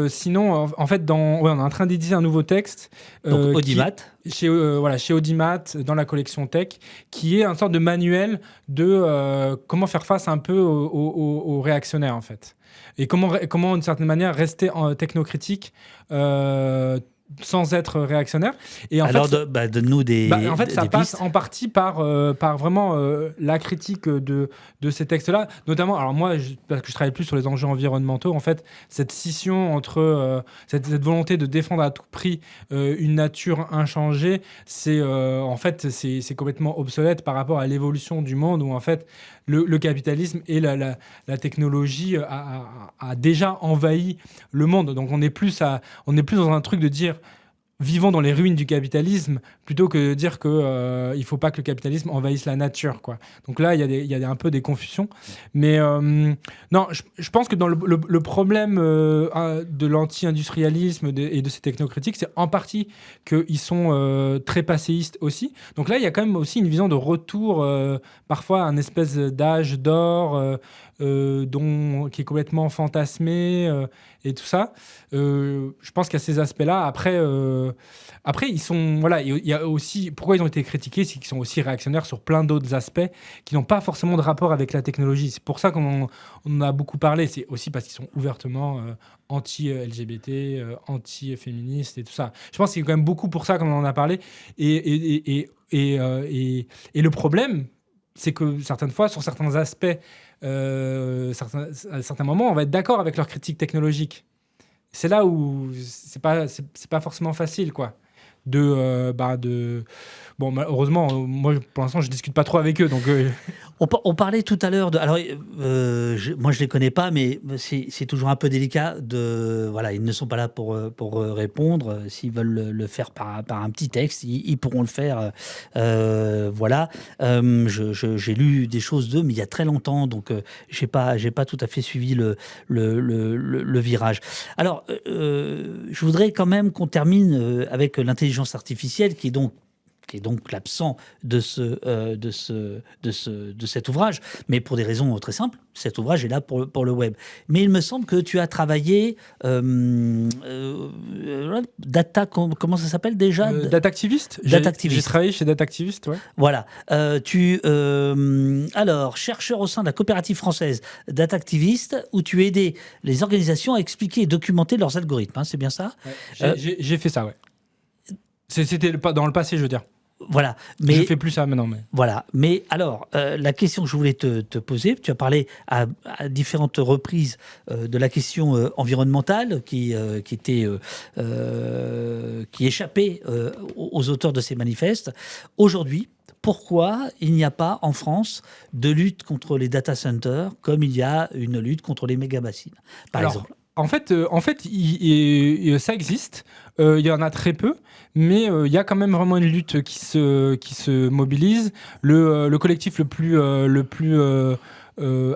sinon, en fait, on est en train d'éditer un nouveau texte. Donc Audimat. Chez Audimat, dans la collection Tech, qui est une sorte de manuel de comment faire face un peu aux réactionnaires, en fait. Et comment d'une certaine manière, rester technocritique sans être réactionnaire. Et alors, donne-nous des en fait, ça passe en partie par vraiment la critique de ces textes-là. Notamment, alors moi, parce que je travaille plus sur les enjeux environnementaux, en fait, cette scission entre cette volonté de défendre à tout prix une nature inchangée, en fait, c'est complètement obsolète par rapport à l'évolution du monde où, en fait, le capitalisme et la technologie a déjà envahi le monde. Donc, on n'est plus dans un truc de dire vivons dans les ruines du capitalisme plutôt que de dire qu'il ne faut pas que le capitalisme envahisse la nature, quoi. Donc là, il y a un peu des confusions. Mais non, je pense que dans le problème de l'anti-industrialisme et de ces technocritiques, c'est en partie qu'ils sont très passéistes aussi. Donc là, il y a quand même aussi une vision de retour, parfois un espèce d'âge d'or qui est complètement fantasmé et tout ça. Je pense qu'il y a ces aspects-là. Après, ils sont, voilà, il y a aussi pourquoi ils ont été critiqués, c'est qu'ils sont aussi réactionnaires sur plein d'autres aspects qui n'ont pas forcément de rapport avec la technologie. C'est pour ça qu'on en a beaucoup parlé. C'est aussi parce qu'ils sont ouvertement anti-LGBT, anti-féministes et tout ça. Je pense qu'il y a quand même beaucoup pour ça qu'on en a parlé. Et le problème, c'est que certaines fois, sur certains aspects, à certains moments, on va être d'accord avec leur critique technologique. C'est là où c'est pas forcément facile, quoi. Bon, heureusement, moi, pour l'instant, je discute pas trop avec eux, donc. On parlait tout à l'heure de. Alors, moi, je les connais pas, mais c'est toujours un peu délicat de. Voilà, ils ne sont pas là pour répondre. S'ils veulent le faire par un petit texte, ils pourront le faire. Voilà. J'ai lu des choses d'eux, mais il y a très longtemps, donc j'ai pas tout à fait suivi le virage. Alors, je voudrais quand même qu'on termine avec l'intelligence artificielle, qui est donc l'absent de cet ouvrage, mais pour des raisons très simples. Cet ouvrage est là pour le web. Mais il me semble que tu as travaillé data, comment ça s'appelle déjà Data Activist. Data Activist. J'ai travaillé chez Data Activist, ouais. Voilà. Alors, chercheur au sein de la coopérative française Data Activist, où tu aidais les organisations à expliquer et documenter leurs algorithmes, hein, c'est bien ça? Ouais. J'ai fait ça, ouais. C'était dans le passé, je veux dire. Voilà, mais je fais plus ça maintenant. Mais voilà, mais alors la question que je voulais te poser, tu as parlé à différentes reprises de la question environnementale qui échappait aux auteurs de ces manifestes. Aujourd'hui, pourquoi il n'y a pas en France de lutte contre les data centers comme il y a une lutte contre les méga-bassines, par exemple? Ça existe. Il y en a très peu, mais il y a quand même vraiment une lutte qui se mobilise. Le collectif le plus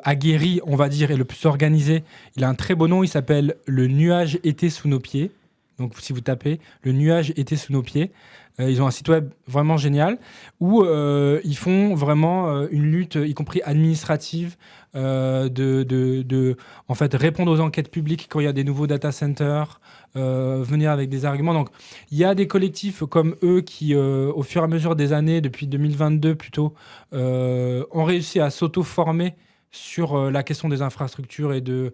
aguerri, on va dire, et le plus organisé, il a un très beau nom. Il s'appelle Le Nuage était sous nos pieds. Donc, si vous tapez Le Nuage était sous nos pieds, ils ont un site web vraiment génial où ils font vraiment une lutte, y compris administrative, en fait, répondre aux enquêtes publiques quand il y a des nouveaux data centers, venir avec des arguments. Donc, il y a des collectifs comme eux qui, au fur et à mesure des années, depuis 2022 plutôt, ont réussi à s'auto-former sur la question des infrastructures et des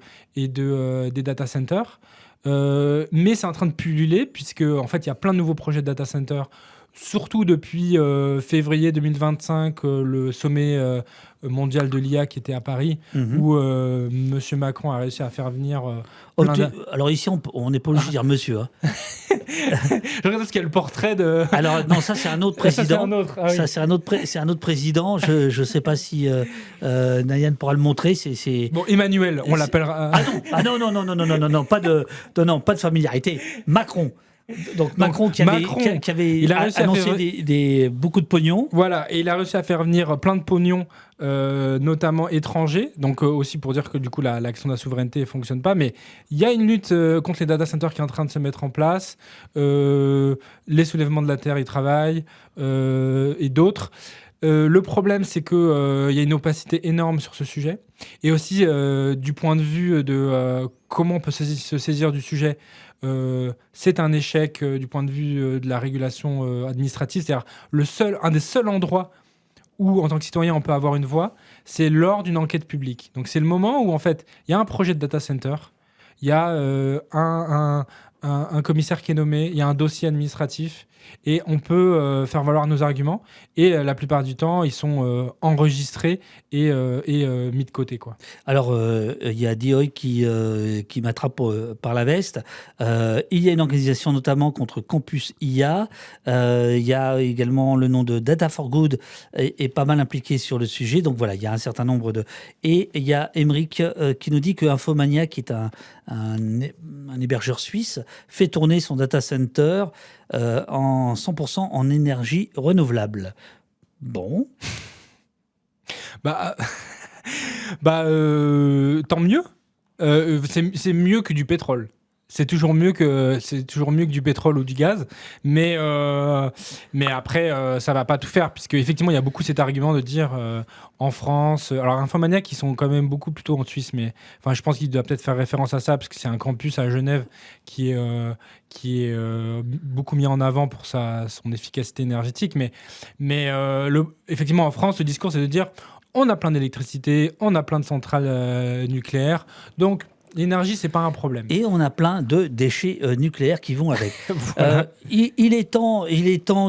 data centers. Mais c'est en train de pulluler puisque en fait il y a plein de nouveaux projets de data center, surtout depuis février 2025, le sommet mondial de l'IA qui était à Paris, où Monsieur Macron a réussi à faire venir Alors ici, on n'est pas obligé de dire monsieur. Hein. Je regarde parce qu'il y a le portrait de... Alors non, ça c'est un autre président. Ça, c'est un autre. Ah oui. Ça c'est un autre président. Je ne sais pas si Nayan pourra le montrer. Bon, Emmanuel, on l'appellera... Non, pas de familiarité. Macron. Donc Macron qui avait il a annoncé beaucoup de pognon. Voilà, et il a réussi à faire venir plein de pognon, notamment étrangers. Donc aussi pour dire que du coup la question de la souveraineté ne fonctionne pas. Mais il y a une lutte contre les data centers qui est en train de se mettre en place. Les soulèvements de la terre, ils travaillent, et d'autres. Le problème, c'est qu'il y a une opacité énorme sur ce sujet. Et aussi, du point de vue de comment on peut se saisir du sujet, c'est un échec du point de vue de la régulation administrative. C'est-à-dire un des seuls endroits où, en tant que citoyen, on peut avoir une voix, c'est lors d'une enquête publique. Donc c'est le moment où, en fait, il y a un projet de data center, il y a un commissaire qui est nommé, il y a un dossier administratif, et on peut faire valoir nos arguments. Et la plupart du temps, ils sont enregistrés et mis de côté, quoi. Alors, il y a Dioy qui m'attrape par la veste. Il y a une organisation notamment contre Campus IA. Il y a également le nom de Data for Good est pas mal impliqué sur le sujet. Donc voilà, il y a un certain nombre de... Et il y a Emeric qui nous dit que Infomania, qui est un hébergeur suisse, fait tourner son data center en 100% en énergie renouvelable. Bon. Tant mieux. C'est mieux que du pétrole. C'est toujours mieux que du pétrole ou du gaz, mais après ça va pas tout faire, puisque effectivement il y a beaucoup cet argument de dire en France, alors Infomania qui sont quand même beaucoup plutôt en Suisse, mais enfin je pense qu'il doit peut-être faire référence à ça parce que c'est un campus à Genève qui est beaucoup mis en avant pour son efficacité énergétique, mais effectivement en France le discours c'est de dire on a plein d'électricité, on a plein de centrales nucléaires, donc l'énergie, c'est pas un problème. Et on a plein de déchets nucléaires qui vont avec. Voilà. Il est temps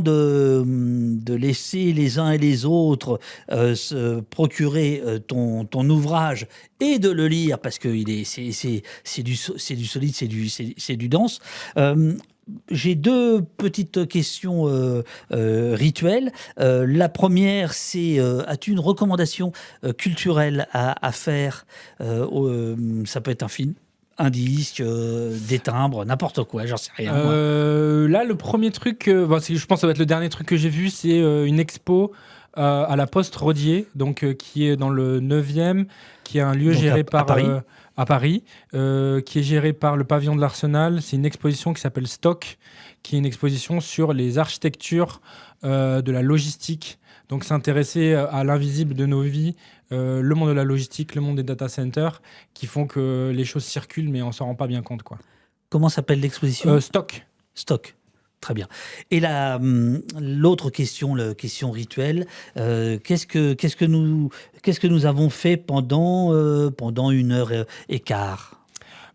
de laisser les uns et les autres se procurer ton ouvrage et de le lire parce que c'est du solide, c'est du dense. J'ai deux petites questions rituelles. La première, c'est as-tu une recommandation culturelle à faire ça peut être un film, un disque, des timbres, n'importe quoi, j'en sais rien. Là, le premier truc, je pense que ça va être le dernier truc que j'ai vu, c'est une expo à la Poste Rodier, donc, qui est dans le 9e, qui est un lieu géré par... à Paris, qui est géré par le pavillon de l'Arsenal. C'est une exposition qui s'appelle Stock, qui est une exposition sur les architectures de la logistique. Donc s'intéresser à l'invisible de nos vies, le monde de la logistique, le monde des data centers, qui font que les choses circulent, mais on ne s'en rend pas bien compte, quoi. Comment s'appelle l'exposition ? Stock. Stock. Très bien. Et l'autre question, la question rituelle, qu'est-ce que nous avons fait pendant 1h15 ?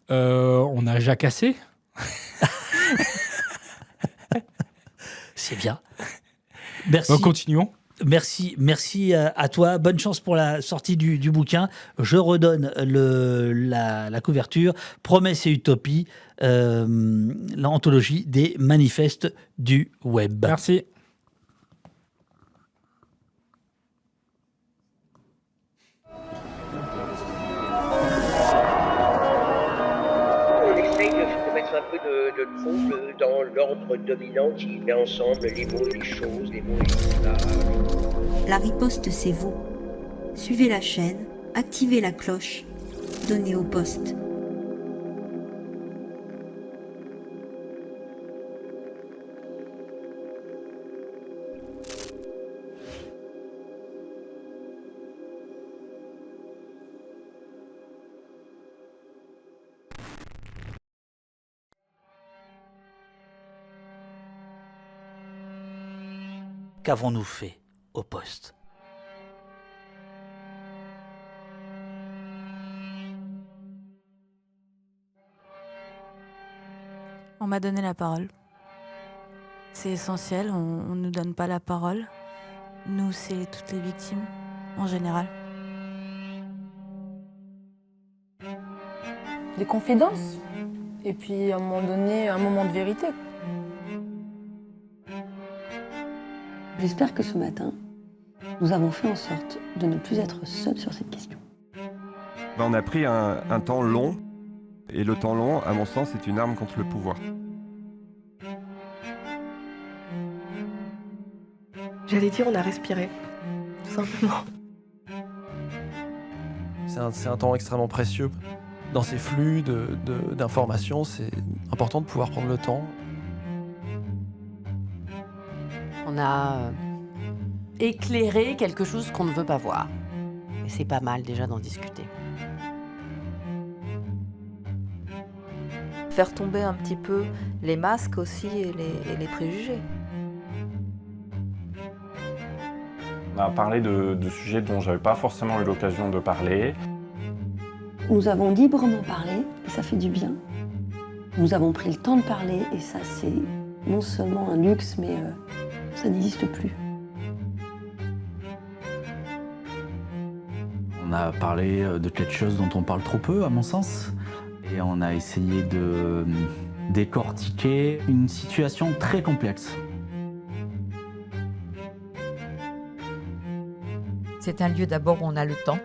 On a jacassé. C'est bien. Merci. Continuons. Merci à toi. Bonne chance pour la sortie du bouquin. Je redonne la couverture. Promesse et utopie, l'anthologie des manifestes du web. Merci. de trouble dans l'ordre dominant qui met ensemble les mots et les choses, les mots et les images. La riposte, c'est vous. Suivez la chaîne, activez la cloche, donnez au poste. Qu'avons-nous fait au poste? On m'a donné la parole. C'est essentiel, on ne nous donne pas la parole. Nous, c'est toutes les victimes, en général. Des confidences. Et puis à un moment donné, un moment de vérité. J'espère que ce matin, nous avons fait en sorte de ne plus être seuls sur cette question. On a pris un temps long, et le temps long, à mon sens, est une arme contre le pouvoir. J'allais dire, on a respiré, tout simplement. C'est un temps extrêmement précieux. Dans ces flux d'informations, c'est important de pouvoir prendre le temps. On a éclairé quelque chose qu'on ne veut pas voir. Et c'est pas mal déjà d'en discuter. Faire tomber un petit peu les masques aussi et les préjugés. On a parlé de sujets dont j'avais pas forcément eu l'occasion de parler. Nous avons librement parlé, et ça fait du bien. Nous avons pris le temps de parler, et ça, c'est non seulement un luxe, mais ça n'existe plus. On a parlé de quelque chose dont on parle trop peu, à mon sens. Et on a essayé de décortiquer une situation très complexe. C'est un lieu d'abord où on a le temps,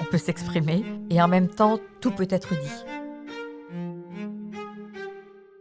on peut s'exprimer et en même temps tout peut être dit.